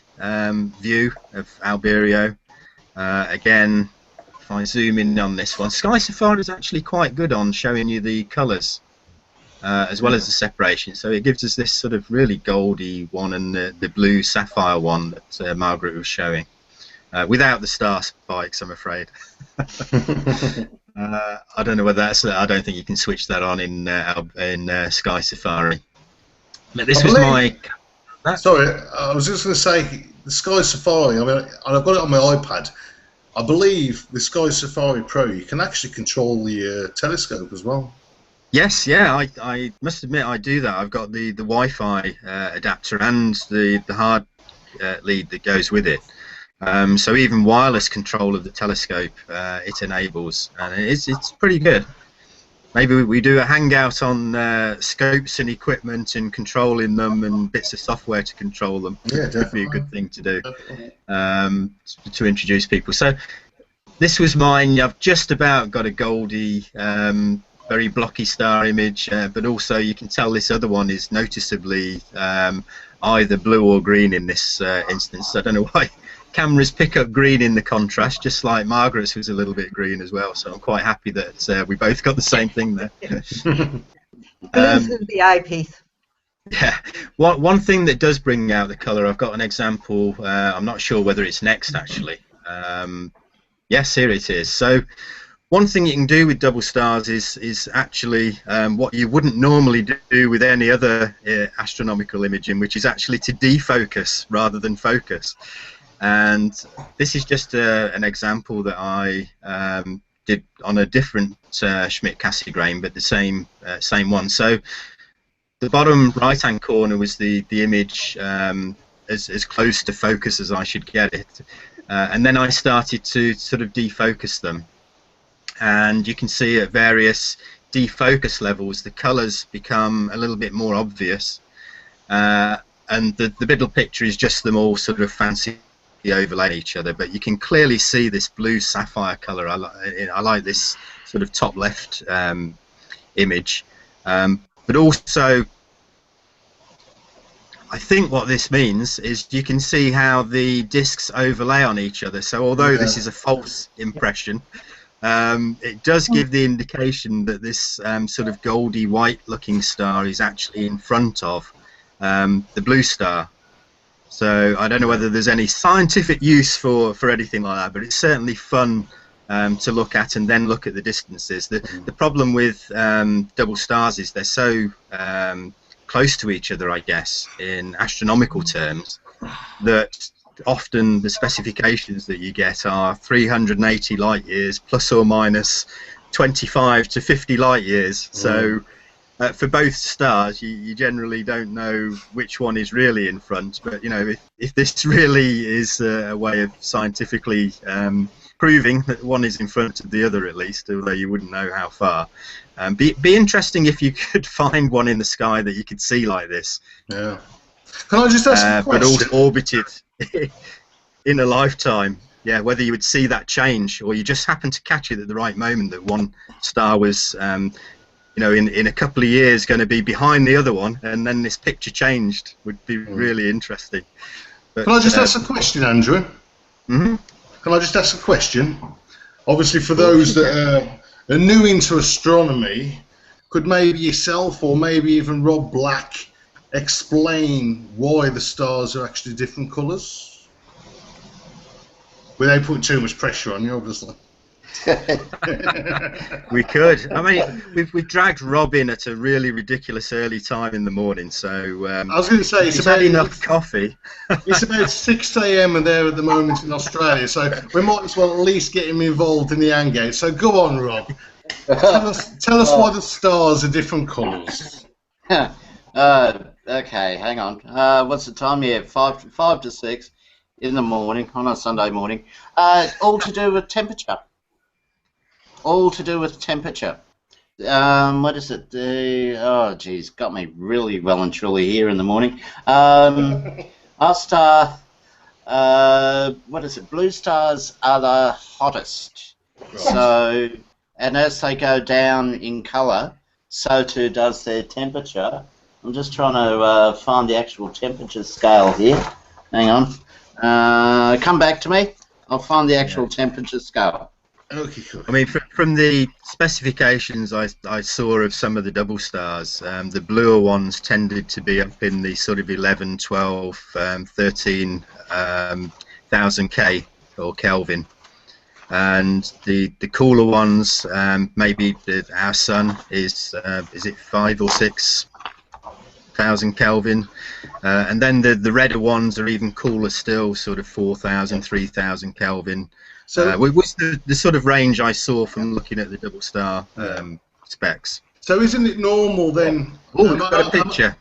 view of Alberio. Again, if I zoom in on this one, Sky Safari is actually quite good on showing you the colours as well as the separation. So it gives us this sort of really goldy one and the blue sapphire one that Margaret was showing, without the star spikes, I'm afraid. I don't know whether that's. I don't think you can switch that on in Sky Safari. But this was my. Sorry, I was just going to say the Sky Safari. I mean, I've got it on my iPad. I believe the Sky Safari Pro, you can actually control the telescope as well. Yes, yeah, I must admit I do that. I've got the Wi-Fi adapter and the hard lead that goes with it. So even wireless control of the telescope it enables, and it's pretty good. Maybe we do a hangout on scopes and equipment and controlling them and bits of software to control them. Yeah, definitely. Would be a good thing to do to introduce people. So this was mine. I've just about got a goldy, very blocky star image, but also you can tell this other one is noticeably either blue or green in this instance. I don't know why cameras pick up green in the contrast, just like Margaret's was a little bit green as well, so I'm quite happy that we both got the same thing there. Blue's the eyepiece. Yeah, one thing that does bring out the colour, I've got an example, I'm not sure whether it's next actually. Yes, here it is. So one thing you can do with double stars is actually what you wouldn't normally do with any other astronomical imaging, which is actually to defocus rather than focus. And this is just an example that I did on a different Schmidt-Cassegrain, but the same one. So the bottom right-hand corner was the image as close to focus as I should get it, and then I started to sort of defocus them, and you can see at various defocus levels the colours become a little bit more obvious, and the middle picture is just them all sort of fancy overlay each other, but you can clearly see this blue sapphire color. I like this sort of top left image, but also I think what this means is you can see how the discs overlay on each other. So although this is a false impression, it does give the indication that this sort of goldy white looking star is actually in front of the blue star. So I don't know whether there's any scientific use for anything like that, but it's certainly fun to look at and then look at the distances. The problem with double stars is they're so close to each other, I guess, in astronomical terms, that often the specifications that you get are 380 light years plus or minus 25 to 50 light years. So for both stars, you generally don't know which one is really in front, but you know, if this really is a way of scientifically proving that one is in front of the other, at least, although you wouldn't know how far. Be interesting if you could find one in the sky that you could see like this. Yeah. Can I just ask a question? But all orbited in a lifetime. Yeah, whether you would see that change, or you just happen to catch it at the right moment that one star was, you know, in a couple of years going to be behind the other one, and then this picture changed, would be really interesting. But, can I just ask a question, Andrew? Mm-hmm. Can I just ask a question? Obviously, for those that are new into astronomy, could maybe yourself or maybe even Rob Black explain why the stars are actually different colours? Without putting too much pressure on you, obviously. We could. I mean, we've dragged Rob in at a really ridiculous early time in the morning, so I was going to say he's had enough coffee. It's about 6 AM and there at the moment in Australia, so we might as well at least get him involved in the Hangout. So go on, Rob. Tell us why the stars are different colours. Okay, hang on. What's the time? Yeah, 5 to 6 in the morning on a Sunday morning. All to do with temperature. All to do with temperature. What is it? Oh, geez, got me really well and truly here in the morning. Our star, what is it? Blue stars are the hottest. Right. So, and as they go down in colour, so too does their temperature. I'm just trying to find the actual temperature scale here. Hang on. Come back to me. I'll find the actual temperature scale. Okay, cool. I mean, from the specifications I saw of some of the double stars, the bluer ones tended to be up in the sort of 11, 12, 13,000 K or Kelvin, and the cooler ones, maybe our sun is it 5 or 6,000 Kelvin, and then the redder ones are even cooler still, sort of 4,000, 3,000 Kelvin. So was the sort of range I saw from looking at the double star specs. So isn't it normal then? Oh, we've got a picture.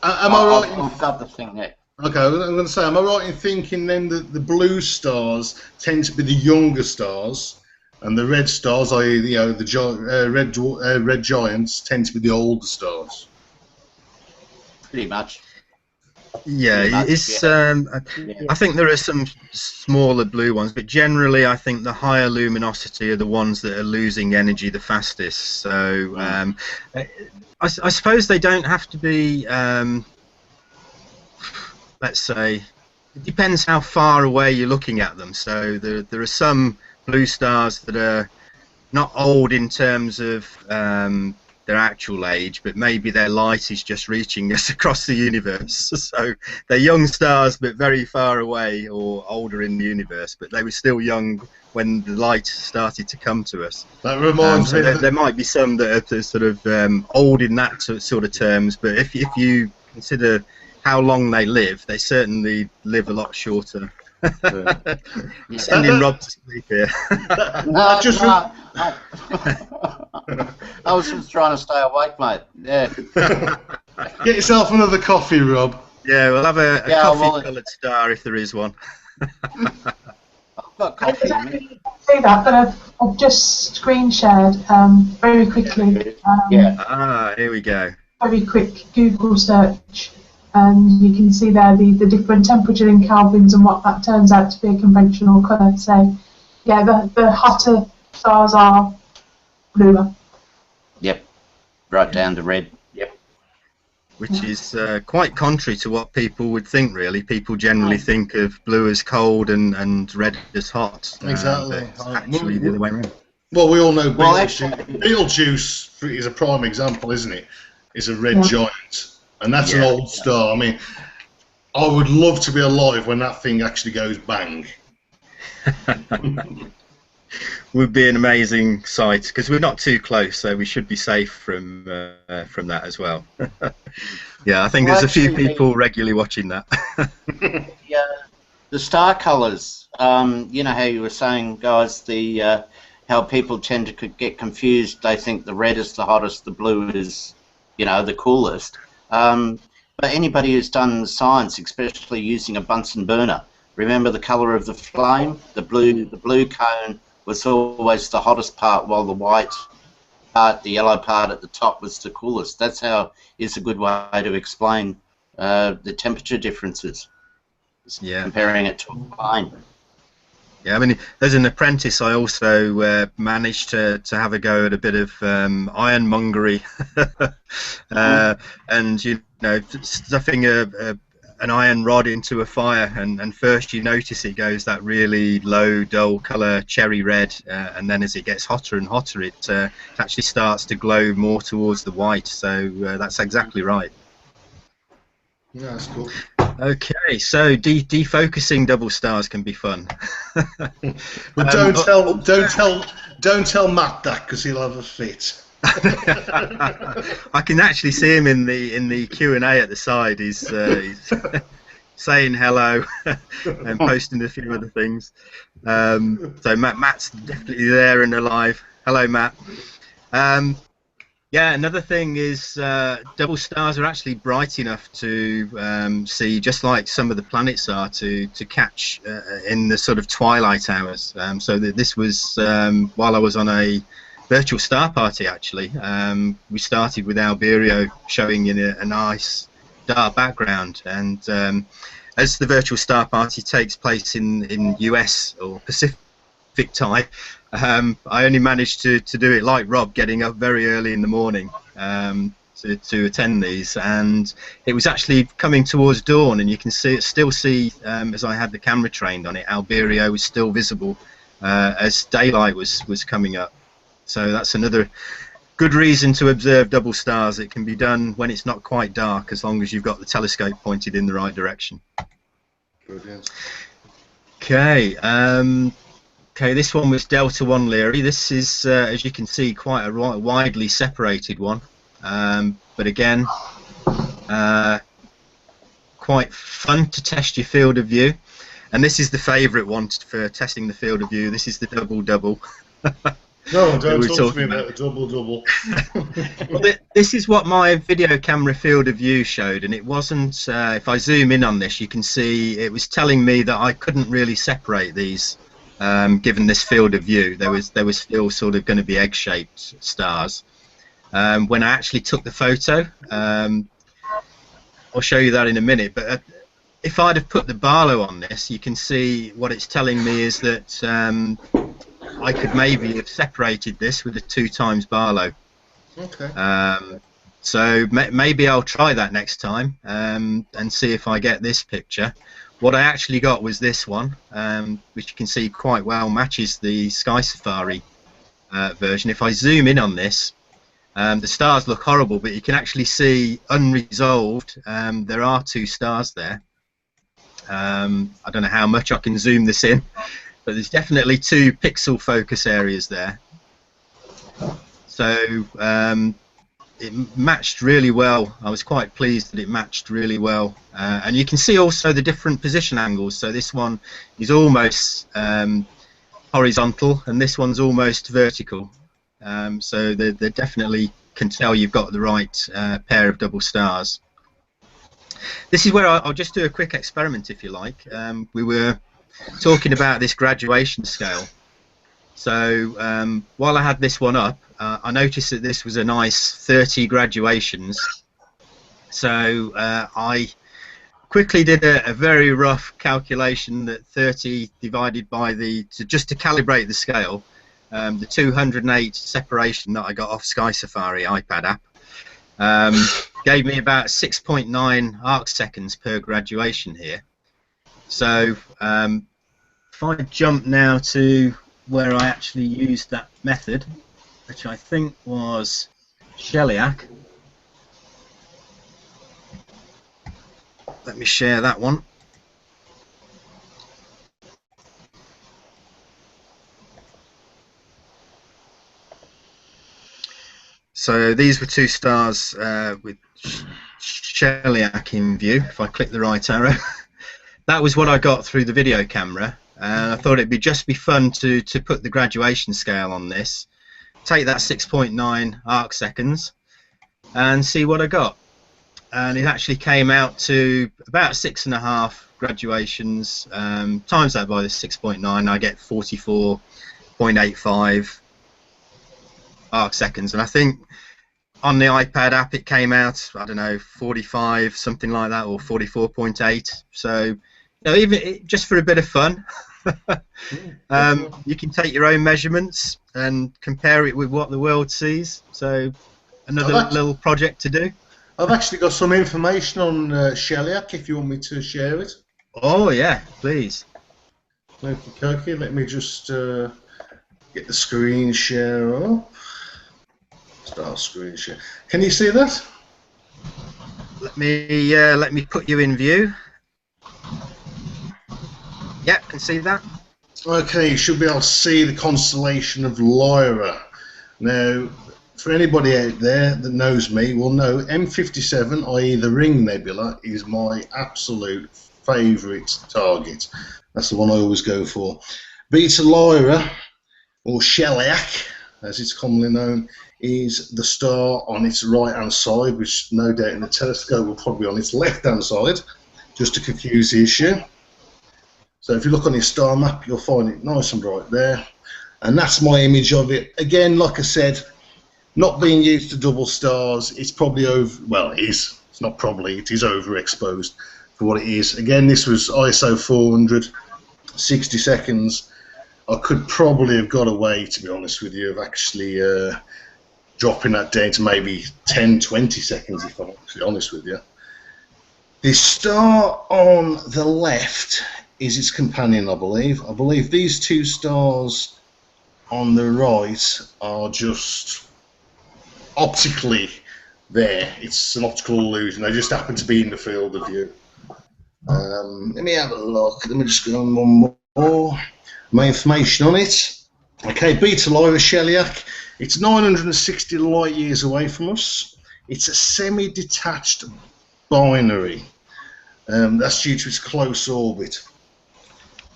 Am I right? I've got the thing there. Okay, I'm going to say, am I right in thinking then that the blue stars tend to be the younger stars, and the red stars, i.e., the red giants, tend to be the older stars? Pretty much. Yeah, it's. I think there are some smaller blue ones, but generally, I think the higher luminosity are the ones that are losing energy the fastest. So, I suppose they don't have to be. Let's say, it depends how far away you're looking at them. So there are some blue stars that are not old in terms of their actual age, but maybe their light is just reaching us across the universe. So they're young stars, but very far away or older in the universe. But they were still young when the light started to come to us. That reminds me. There might be some that are sort of old in that sort of terms, but if you consider how long they live, they certainly live a lot shorter. Sending Rob to sleep here. I was just trying to stay awake, mate. Yeah. Get yourself another coffee, Rob. Yeah, we'll have a coffee-coloured star if there is one. I've got coffee. I didn't say that, but I've just screen shared very quickly. Here we go. Very quick Google search. And you can see there the different temperature in kelvins and what that turns out to be a conventional colour. So, yeah, the hotter stars are bluer. Yep, right down to red. Yep. Which is quite contrary to what people would think, really. People generally think of blue as cold and red as hot. Exactly. It's actually the other way around. Well, we all know Betelgeuse is a prime example, isn't it? It's a red giant. And that's an old star. I mean, I would love to be alive when that thing actually goes bang. Would be an amazing sight, because we're not too close, so we should be safe from that as well. Yeah, I think there's a few people regularly watching that. Yeah, the star colours. You know how you were saying, guys, how people tend to get confused. They think the red is the hottest, the blue is, the coolest. But anybody who's done science, especially using a Bunsen burner, remember the colour of the flame? The blue cone was always the hottest part, while the white part, the yellow part at the top, was the coolest. That's how is a good way to explain the temperature differences. Yeah. Comparing it to a flame. Yeah, I mean, as an apprentice, I also managed to have a go at a bit of ironmongery, and stuffing an iron rod into a fire, and first you notice it goes that really low, dull colour, cherry red, and then as it gets hotter and hotter, it actually starts to glow more towards the white. So that's exactly right. Yeah, that's cool. Okay, so defocusing double stars can be fun. But don't tell Matt that, because he'll have a fit. I can actually see him in the Q&A at the side. He's saying hello and posting a few other things. So Matt's definitely there and alive. Hello, Matt. Yeah, another thing is double stars are actually bright enough to see, just like some of the planets are, to catch in the sort of twilight hours. So this was while I was on a virtual star party, actually. We started with Alberio showing in a nice dark background, and as the virtual star party takes place in US or Pacific time, I only managed to do it like Rob, getting up very early in the morning to attend these, and it was actually coming towards dawn, and you can still see as I had the camera trained on it, Alberio was still visible as daylight was coming up. So that's another good reason to observe double stars. It can be done when it's not quite dark, as long as you've got the telescope pointed in the right direction. Brilliant. Okay. Okay, this one was Delta 1 Lyrae. This is, as you can see, quite a widely separated one. But again, quite fun to test your field of view. And this is the favourite one for testing the field of view. This is the double-double. No, don't talk to me about the double-double. Well, this is what my video camera field of view showed, and it wasn't, if I zoom in on this, you can see it was telling me that I couldn't really separate these. Given this field of view, there was still sort of going to be egg-shaped stars. When I actually took the photo, I'll show you that in a minute. But if I'd have put the Barlow on this, you can see what it's telling me is that I could maybe have separated this with a 2x Barlow. Okay. So maybe I'll try that next time and see if I get this picture. What I actually got was this one, which you can see quite well matches the Sky Safari version. If I zoom in on this, the stars look horrible, but you can actually see unresolved. There are 2 stars there. I don't know how much I can zoom this in, but there's definitely 2 pixel focus areas there. So it matched really well. I was quite pleased that it matched really well, and you can see also the different position angles. So this one is almost horizontal, and this one's almost vertical. So they definitely can tell you've got the right pair of double stars. This is where I'll just do a quick experiment, if you like. We were talking about this graduation scale. So while I had this one up, I noticed that this was a nice 30 graduations. So I quickly did a very rough calculation that 30 divided by just to calibrate the scale, the 208 separation that I got off Sky Safari iPad app gave me about 6.9 arc seconds per graduation here. So if I jump now to where I actually used that method, which I think was Shellac. Let me share that one. So these were 2 stars with Shellac in view. If I click the right arrow, that was what I got through the video camera. I thought it'd just be fun to put the graduation scale on this, take that 6.9 arc seconds, and see what I got. And it actually came out to about 6.5 graduations. Times that by the 6.9, I get 44.85 arc seconds. And I think on the iPad app it came out, I don't know, 45, something like that, or 44.8. So, you know, even just for a bit of fun. You can take your own measurements and compare it with what the world sees. So another little project to do. I've actually got some information on Shellac if you want me to share it. Oh yeah, please. Okay, let me just get the screen share up. Start screen share. Can you see that? Let me put you in view. Yep, can see that. Okay, you should be able to see the constellation of Lyra. Now, for anybody out there that knows me will know M57, i.e. the Ring Nebula, is my absolute favourite target. That's the one I always go for. Beta Lyra, or Shellac, as it's commonly known, is the star on its right-hand side, which no doubt in the telescope will probably be on its left-hand side, just to confuse the issue. So if you look on your star map, you'll find it nice and bright there. And that's my image of it. Again, like I said, not being used to double stars, it's probably over, well, it is. It's not probably, it is overexposed for what it is. Again, this was ISO 400, 60 seconds. I could probably have got away, to be honest with you, of actually dropping that down to maybe 10, 20 seconds, if I'm actually honest with you. The star on the left is its companion, I believe. I believe these two stars on the right are just optically there. It's an optical illusion. They just happen to be in the field of view. Let me have a look. Let me just go on one more. My information on it. Okay, Beta Lyra Sheliak. It's 960 light years away from us. It's a semi-detached binary. That's due to its close orbit.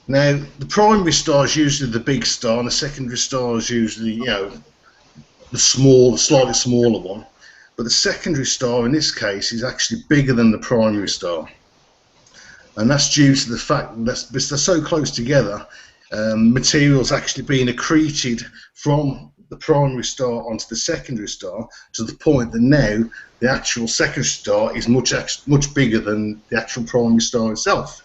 Now, the primary star is usually the big star, and the secondary star is usually, the slightly smaller one. But the secondary star, in this case, is actually bigger than the primary star. And that's due to the fact that they're so close together, material's actually being accreted from the primary star onto the secondary star, to the point that now the actual secondary star is much bigger than the actual primary star itself.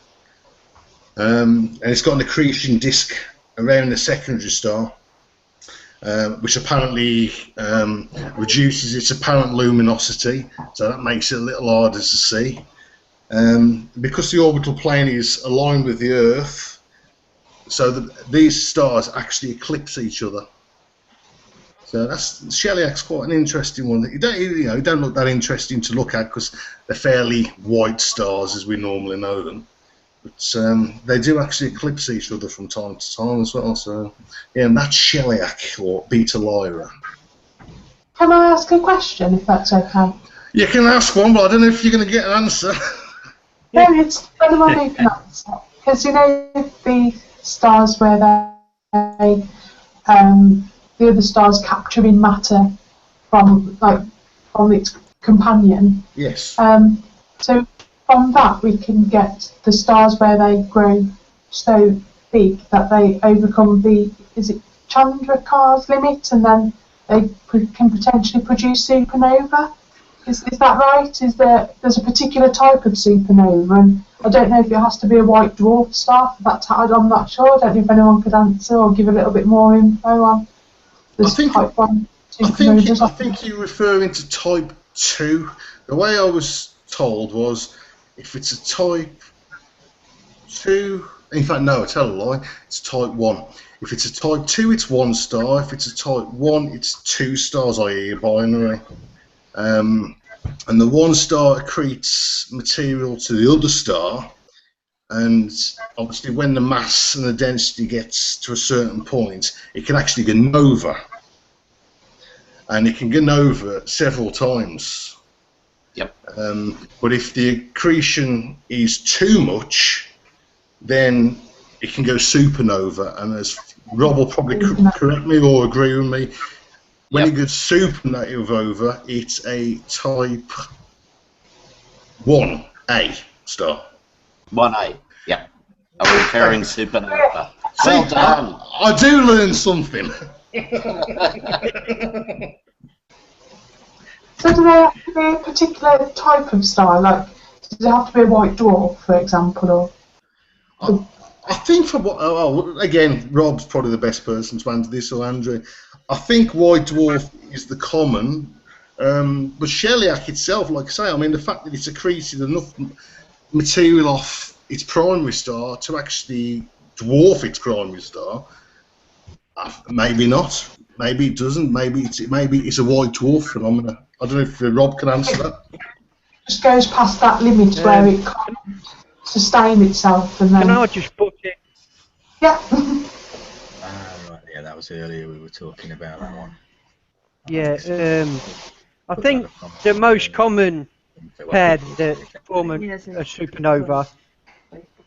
And it's got an accretion disk around the secondary star, which apparently reduces its apparent luminosity, so that makes it a little harder to see. Because the orbital plane is aligned with the Earth, so these stars actually eclipse each other. So Sheliak's quite an interesting one. It don't look that interesting to look at because they're fairly white stars as we normally know them. But they do actually eclipse each other from time to time as well. So yeah, and that's Sheliak, or Beta Lyra. Can I ask a question, if that's okay? You can ask one, but I don't know if you're going to get an answer. No, it's anyone who can answer. Because the stars where the other stars capturing matter from its companion. Yes. So from that we can get the stars where they grow so big that they overcome is it Chandrasekhar limit, and then they can potentially produce supernova. Is that right? There's a particular type of supernova, and I don't know if it has to be a white dwarf star for that type. I'm not sure. I don't know if anyone could answer or give a little bit more info on this type 1 supernovas. I think you're referring to type 2. The way I was told was, if it's a type 2, in fact no, I tell a lie, it's type 1. If it's a type 2, it's 1 star. If it's a type 1, it's 2 stars, i.e. a binary. And the 1 star accretes material to the other star, and obviously when the mass and the density gets to a certain point, it can actually go nova. And it can go nova several times. Yep. But if the accretion is too much, then it can go supernova. And as Rob will probably correct me or agree with me, when it goes supernova, it's a type 1A star. 1A, yep. A recurring supernova. Well done. I do learn something. So do they have to be a particular type of star? Like, does it have to be a white dwarf, for example? Or I think again, Rob's probably the best person to answer this, or Andrew. I think white dwarf is the common, but Sheliak itself, like I say, I mean, the fact that it's accreted enough material off its primary star to actually dwarf its primary star, maybe not. Maybe it doesn't. Maybe it's a white dwarf phenomenon. I don't know if Rob can answer that. it just goes past that limit where it can't sustain itself, and then. Can I just put it? Yeah. Right, yeah, that was earlier we were talking about that one. Yeah, I think the most common pair that form a supernova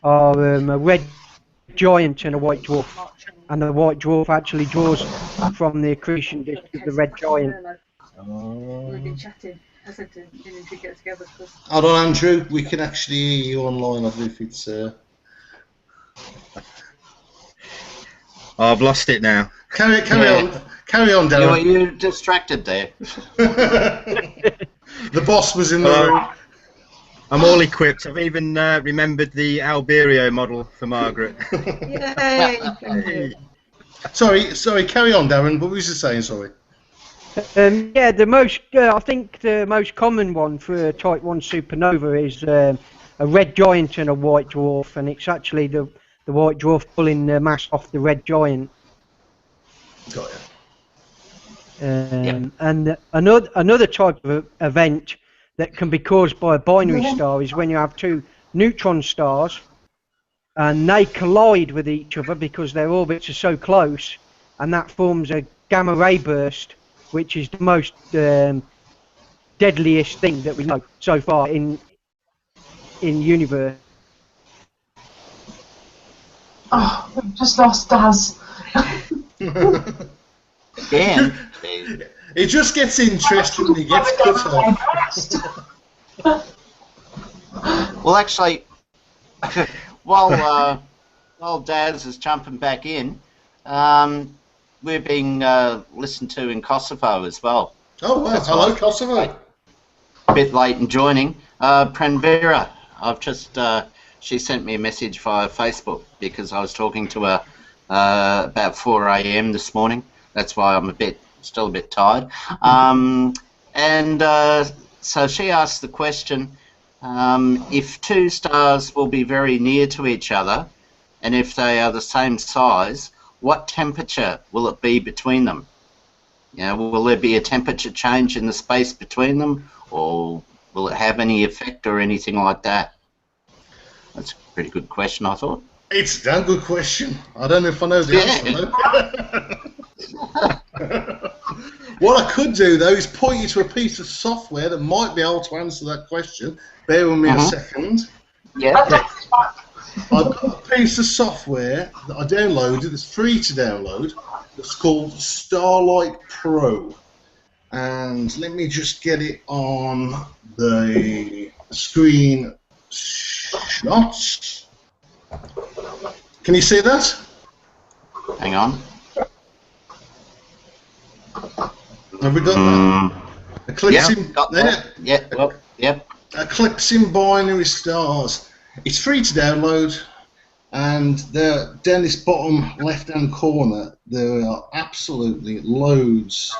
are a red giant and a white dwarf, and the white dwarf actually draws from the accretion disk of the red giant. We've been chatting. I said to him to get together. Hold on, Andrew. We can actually hear you online. I don't know if it's. I've lost it now. Carry on, Darren. You distracted there. The boss was in the room. I'm all equipped. I've even remembered the Alberio model for Margaret. Yay! Thank you. Sorry. Carry on, Darren. What was you saying? Sorry. Yeah, I think the most common one for a Type 1 supernova is a red giant and a white dwarf, and it's actually the the white dwarf pulling the mass off the red giant. Got ya. And another type of event that can be caused by a binary star is when you have two neutron stars and they collide with each other because their orbits are so close, and that forms a gamma ray burst, which is the most deadliest thing that we know so far in universe. Oh, we've just lost Daz. Again. It just gets interesting when he gets cut off. Well, actually, while Daz is jumping back in, we're being listened to in Kosovo as well. Oh, wow. Hello, Kosovo. A bit late in joining. Pranvera, I've just she sent me a message via Facebook because I was talking to her about 4 a.m. this morning. That's why I'm still a bit tired. So she asked the question, if two stars will be very near to each other, and if they are the same size, what temperature will it be between them? You know, will there be a temperature change in the space between them, or will it have any effect or anything like that? That's a pretty good question, I thought. It's a damn good question. I don't know if I know the answer, though. What I could do, though, is point you to a piece of software that might be able to answer that question. Bear with me a second. Yeah. I've got a piece of software that I downloaded, it's free to download, that's called Starlight Pro. And let me just get it on the screen shots. Can you see that? Hang on. Have we got that? Eclipsing, Eclipsing binary stars. It's free to download, and there, down this bottom left-hand corner, there are absolutely loads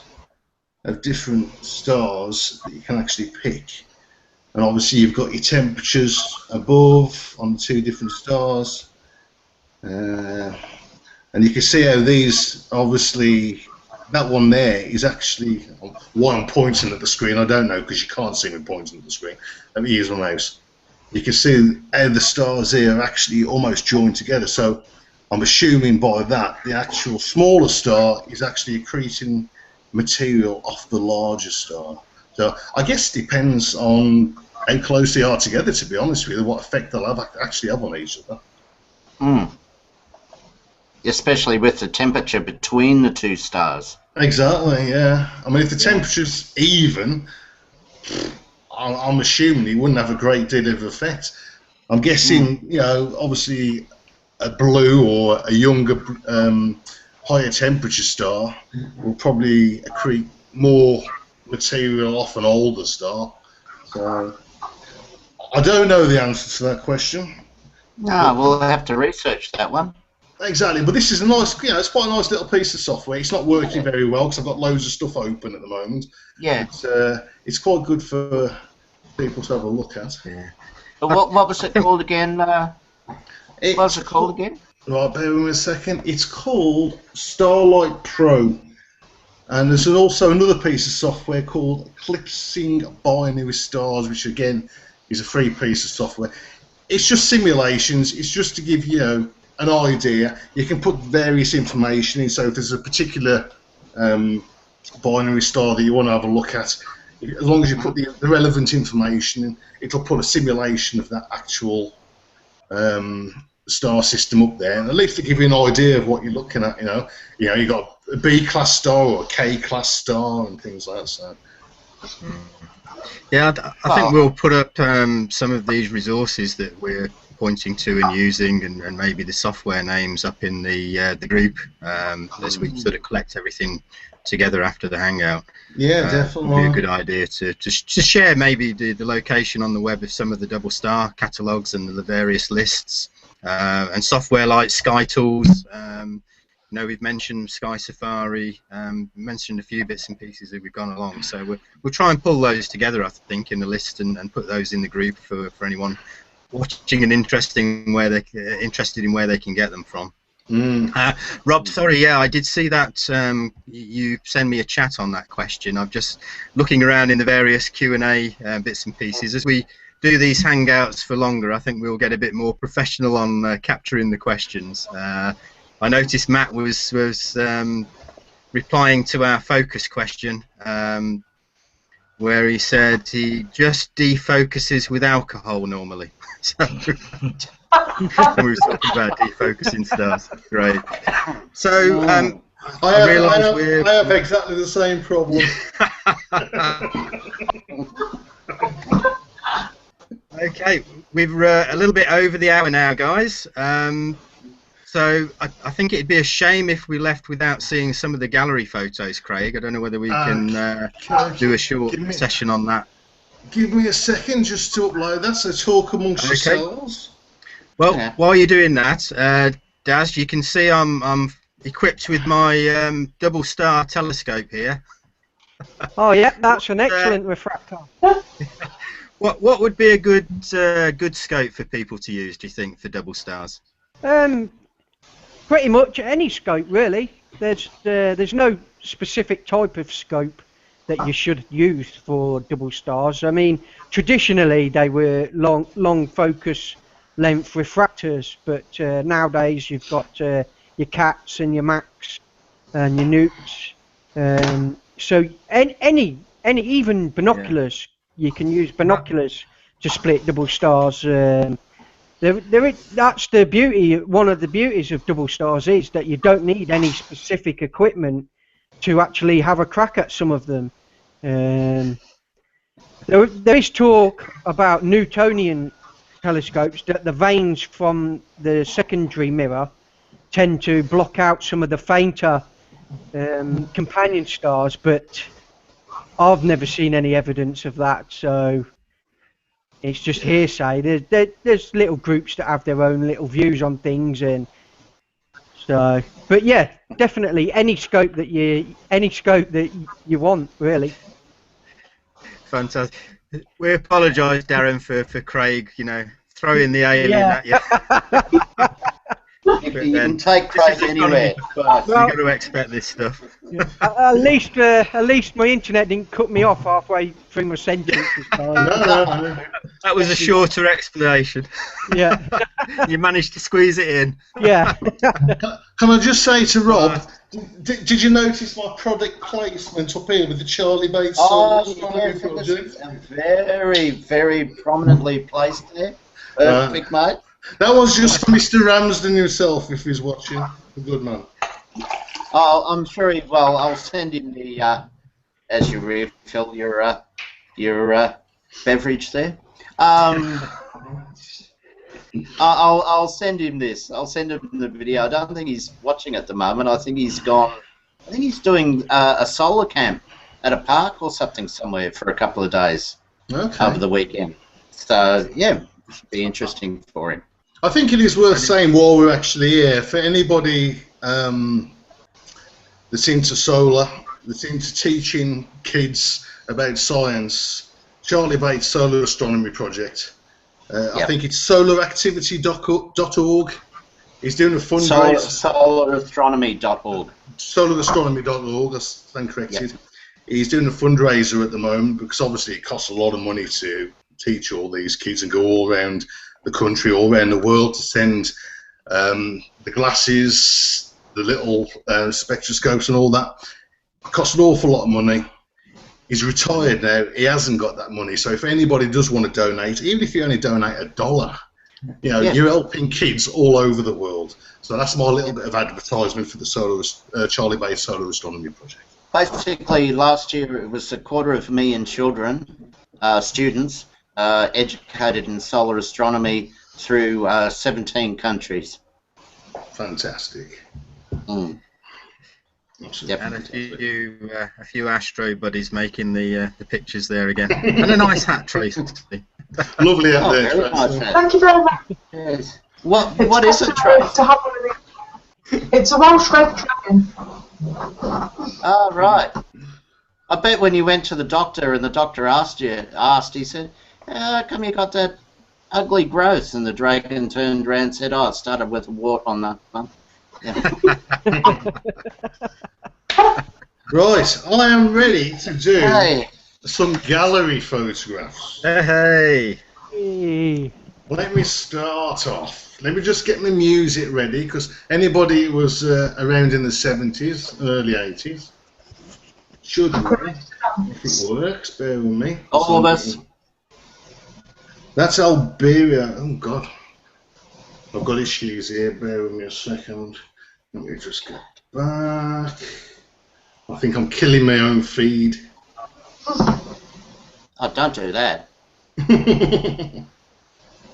of different stars that you can actually pick. And obviously you've got your temperatures above on the two different stars. And you can see how these, obviously, that one there is actually, why I'm pointing at the screen, I don't know, because you can't see me pointing at the screen. Let me use my mouse. You can see how the stars here are actually almost joined together. So I'm assuming by that the actual smaller star is actually accreting material off the larger star. So I guess it depends on how close they are together, to be honest with you, what effect they'll actually have on each other. Especially with the temperature between the two stars. Exactly, yeah. I mean, if the temperature's even, I'm assuming it wouldn't have a great deal of effect. I'm guessing, you know, obviously a blue or a younger, higher temperature star will probably accrete more material off an older star. So I don't know the answer to that question. No, we'll have to research that one. Exactly, but this is a nice, you know, it's quite a nice little piece of software. It's not working very well because I've got loads of stuff open at the moment. Yeah. It's quite good for people to have a look at. Yeah. But what was it called again? What was it called again? Right, bear with me a second. It's called Starlight Pro. And there's also another piece of software called Eclipsing Binary Stars, which again is a free piece of software. It's just simulations. It's just to give you an idea. You can put various information in. So if there's a particular binary star that you want to have a look at, as long as you put the relevant information in, it'll put a simulation of that actual star system up there, and at least to give you an idea of what you're looking at. You know, you got a B class star or a K class star and things like that. So. Yeah, I think we'll put up some of these resources that we're pointing to and using, and maybe the software names up in the group as we sort of collect everything together after the Hangout. Yeah, definitely. Would be a good idea to share maybe the location on the web of some of the double star catalogues and the various lists, and software like Sky Tools. You know, we've mentioned Sky Safari, mentioned a few bits and pieces that we've gone along. So we'll try and pull those together, I think, in the list and put those in the group for anyone watching and interested in where they can get them from. Rob, sorry, yeah, I did see that you send me a chat on that question. I'm just looking around in the various Q&A bits and pieces. As we do these Hangouts for longer, I think we'll get a bit more professional on capturing the questions. I noticed Matt was replying to our focus question, where he said he just defocuses with alcohol normally. So, and we were talking about defocusing stars. Great. So I have exactly the same problem. Okay, we're a little bit over the hour now, guys. So I think it'd be a shame if we left without seeing some of the gallery photos, Craig. I don't know whether we can do a short session on that. Give me a second just to upload that, so talk amongst yourselves. Well, while you're doing that, Daz, you can see I'm equipped with my double star telescope here. Oh yeah, that's an excellent refractor. What would be a good scope for people to use, do you think, for double stars? Pretty much any scope, really. There's no specific type of scope that you should use for double stars. I mean, traditionally they were long focus length refractors, but nowadays you've got your cats and your macs and your newts. So any even binoculars, you can use binoculars to split double stars. That's the beauty. One of the beauties of double stars is that you don't need any specific equipment to actually have a crack at some of them. There is talk about Newtonian telescopes that the vanes from the secondary mirror tend to block out some of the fainter companion stars, but I've never seen any evidence of that, so it's just hearsay. There's little groups that have their own little views on things, and so. But yeah, definitely any scope that you want, really. Fantastic. We apologise, Darren, for Craig, throwing the alien at you. You can take Craig anywhere. You've got to expect this stuff. At least my internet didn't cut me off halfway through my sentence this time. No. That was a shorter explanation. Yeah. You managed to squeeze it in. Yeah. Can I just say to Rob, did you notice my product placement up here with the Charlie Bates? Very, very prominently placed there. Perfect, mate. That was just for Mr. Ramsden himself, if he's watching. A good man. Oh, I'm sure he. Well, I'll send him the as you refill your beverage there. I'll send him this. I'll send him the video. I don't think he's watching at the moment. I think he's gone. I think he's doing a solar camp at a park or something somewhere for a couple of days over the weekend. So yeah, it should be interesting for him. I think it is worth saying while we're actually here, for anybody that's into solar, that's into teaching kids about science, Charlie Bates Solar Astronomy Project. I think it's solaractivity.org. He's doing a fundraiser. Solarastronomy.org. Solarastronomy.org, that's stand corrected. Yep. He's doing a fundraiser at the moment because obviously it costs a lot of money to teach all these kids and go all around the country, all around the world to send the glasses, the little spectroscopes and all that. It costs an awful lot of money. He's retired now. He hasn't got that money. So if anybody does want to donate, even if you only donate $1, you're helping kids all over the world. So that's my little bit of advertisement for the Charlie Bates Solar Astronomy Project. Basically, last year it was 250,000 children, students, educated in solar astronomy through 17 countries. Fantastic. And a few Astro buddies making the pictures there again. And a nice hat, Tracy. Lovely hat there. Very nice hat. Thank you very much. Yes. What is it, Tracy? It's a Welsh red dragon. Oh, right. I bet when you went to the doctor and the doctor asked, he said, how come you got that ugly growth, and the dragon turned around and said, "Oh, it started with a wart on the bum." Yeah. Right, I am ready to do Hey, some gallery photographs. Hey. Hey. Let me start off. Let me just get my music ready, because anybody who was around in the 70s, early 80s, should know if it works. Bear with me. all of us. That's Alberia. Oh, God. I've got issues here. Bear with me a second. Let me just get back. I think I'm killing my own feed. Oh, don't do that.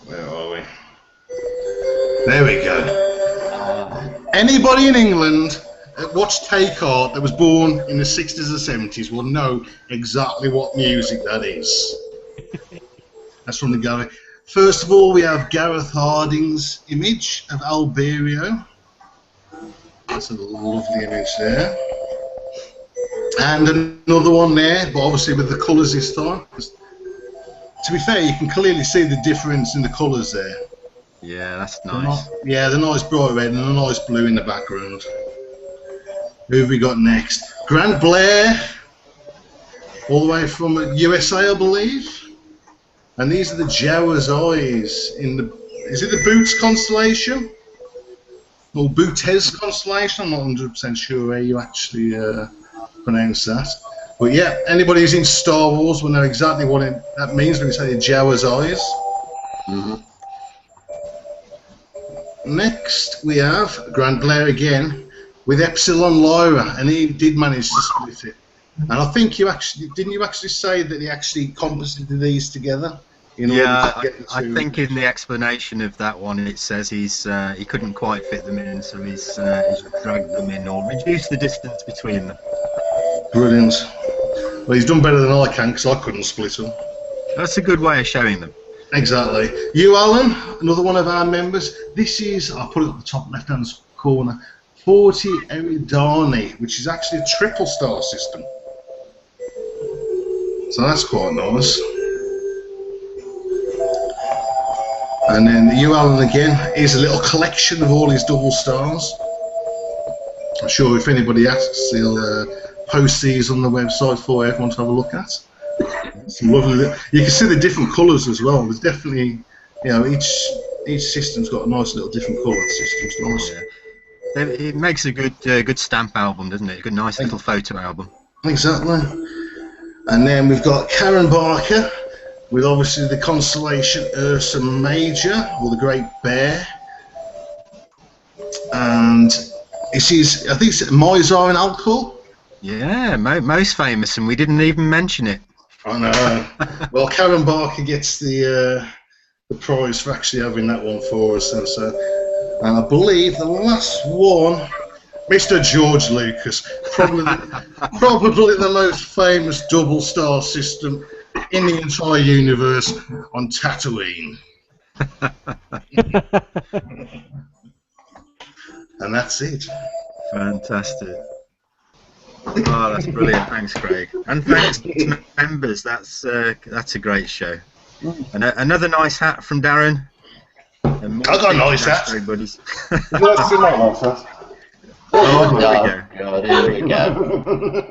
Where are we? There we go. Anybody in England that watched Take Art that was born in the 60s or 70s will know exactly what music that is. That's from the gallery. First of all, we have Gareth Harding's image of Alberio. That's a lovely image there. And another one there, but obviously with the colours this time. To be fair, you can clearly see the difference in the colours there. Yeah, that's nice. Yeah, the nice bright red and a nice blue in the background. Who have we got next? Grant Blair, all the way from USA, I believe. And these are the Jawa's eyes in the. Is it the Boots constellation? Or Bootez constellation? I'm not 100% sure how you actually pronounce that. But yeah, anybody who's in Star Wars will know exactly what that means when you say the Jawa's eyes. Mm-hmm. Next, we have Grant Blair again with Epsilon Lyra, and he did manage to split it. And I think you actually didn't you actually say that he actually composited these together? Yeah, I think in the explanation of that one it says he couldn't quite fit them in, so he's dragged them in or reduced the distance between them. Brilliant. Well, he's done better than I can because I couldn't split them. That's a good way of showing them. Exactly. You, Alan, another one of our members. This is, I'll put it at the top left-hand corner, 40 Eridani, which is actually a triple star system. So that's quite nice. And then you, Alan, again, is a little collection of all his double stars. I'm sure if anybody asks, he'll post these on the website for everyone to have a look at. Some lovely. You can see the different colours as well. There's definitely, you know, each system's got a nice little different colour system. It's nice. Yeah. It makes a good stamp album, doesn't it? A good, nice little photo album. Exactly. And then we've got Karen Barker with obviously the constellation Ursa Major, or the Great Bear. And she's, I think it's Mizar and Alcohol. Yeah, most famous, and we didn't even mention it. I know. Well, Karen Barker gets the prize for actually having that one for us, and I believe the last one, Mr. George Lucas, probably the most famous double star system in the entire universe on Tatooine. And that's it. Fantastic. Oh, that's brilliant. Thanks, Craig. And thanks to members. That's a great show. And another nice hat from Darren. I got a nice hat. Buddies. Oh, there God, here we go.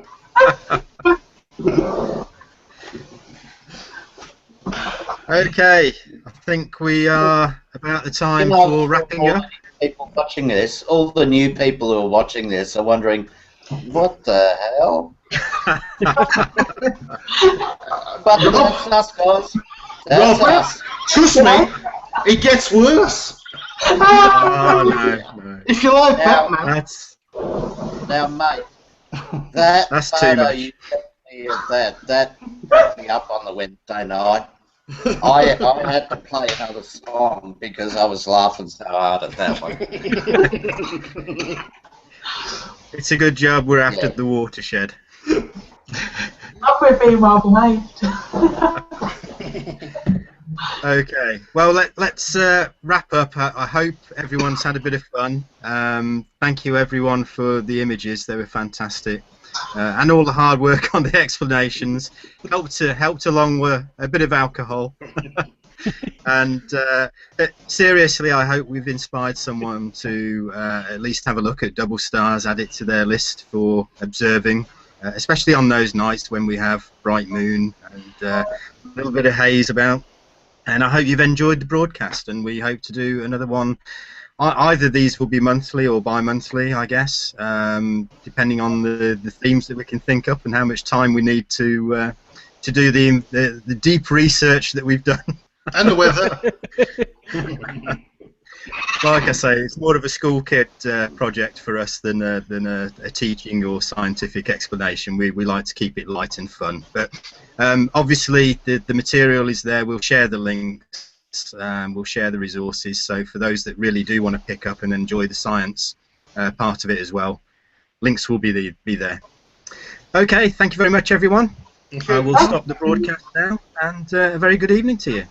Okay, I think we are about the time for wrapping up. People watching this, all the new people who are watching this are wondering, what the hell? But that's us, guys. That's us. Trust me, it gets worse. Oh, no. If you like Batman. Now, mate, that's too photo much. you sent me of that brought me up on the Wednesday night. I had to play another song because I was laughing so hard at that one. It's a good job we're after the watershed. That would be rather late. Okay, well let's wrap up. I hope everyone's had a bit of fun. Thank you everyone for the images; they were fantastic, and all the hard work on the explanations. Helped along with a bit of alcohol. And seriously, I hope we've inspired someone to at least have a look at double stars, add it to their list for observing, especially on those nights when we have bright moon and a little bit of haze about. And I hope you've enjoyed the broadcast, and we hope to do another one. Either these will be monthly or bi-monthly, I guess, depending on the themes that we can think up and how much time we need to do the deep research that we've done. And the weather. Like I say, it's more of a school kid project for us than a teaching or scientific explanation. We like to keep it light and fun. But obviously, the material is there. We'll share the links. We'll share the resources. So for those that really do want to pick up and enjoy the science part of it as well, links will be there. Okay, thank you very much, everyone. We'll stop the broadcast now, and a very good evening to you.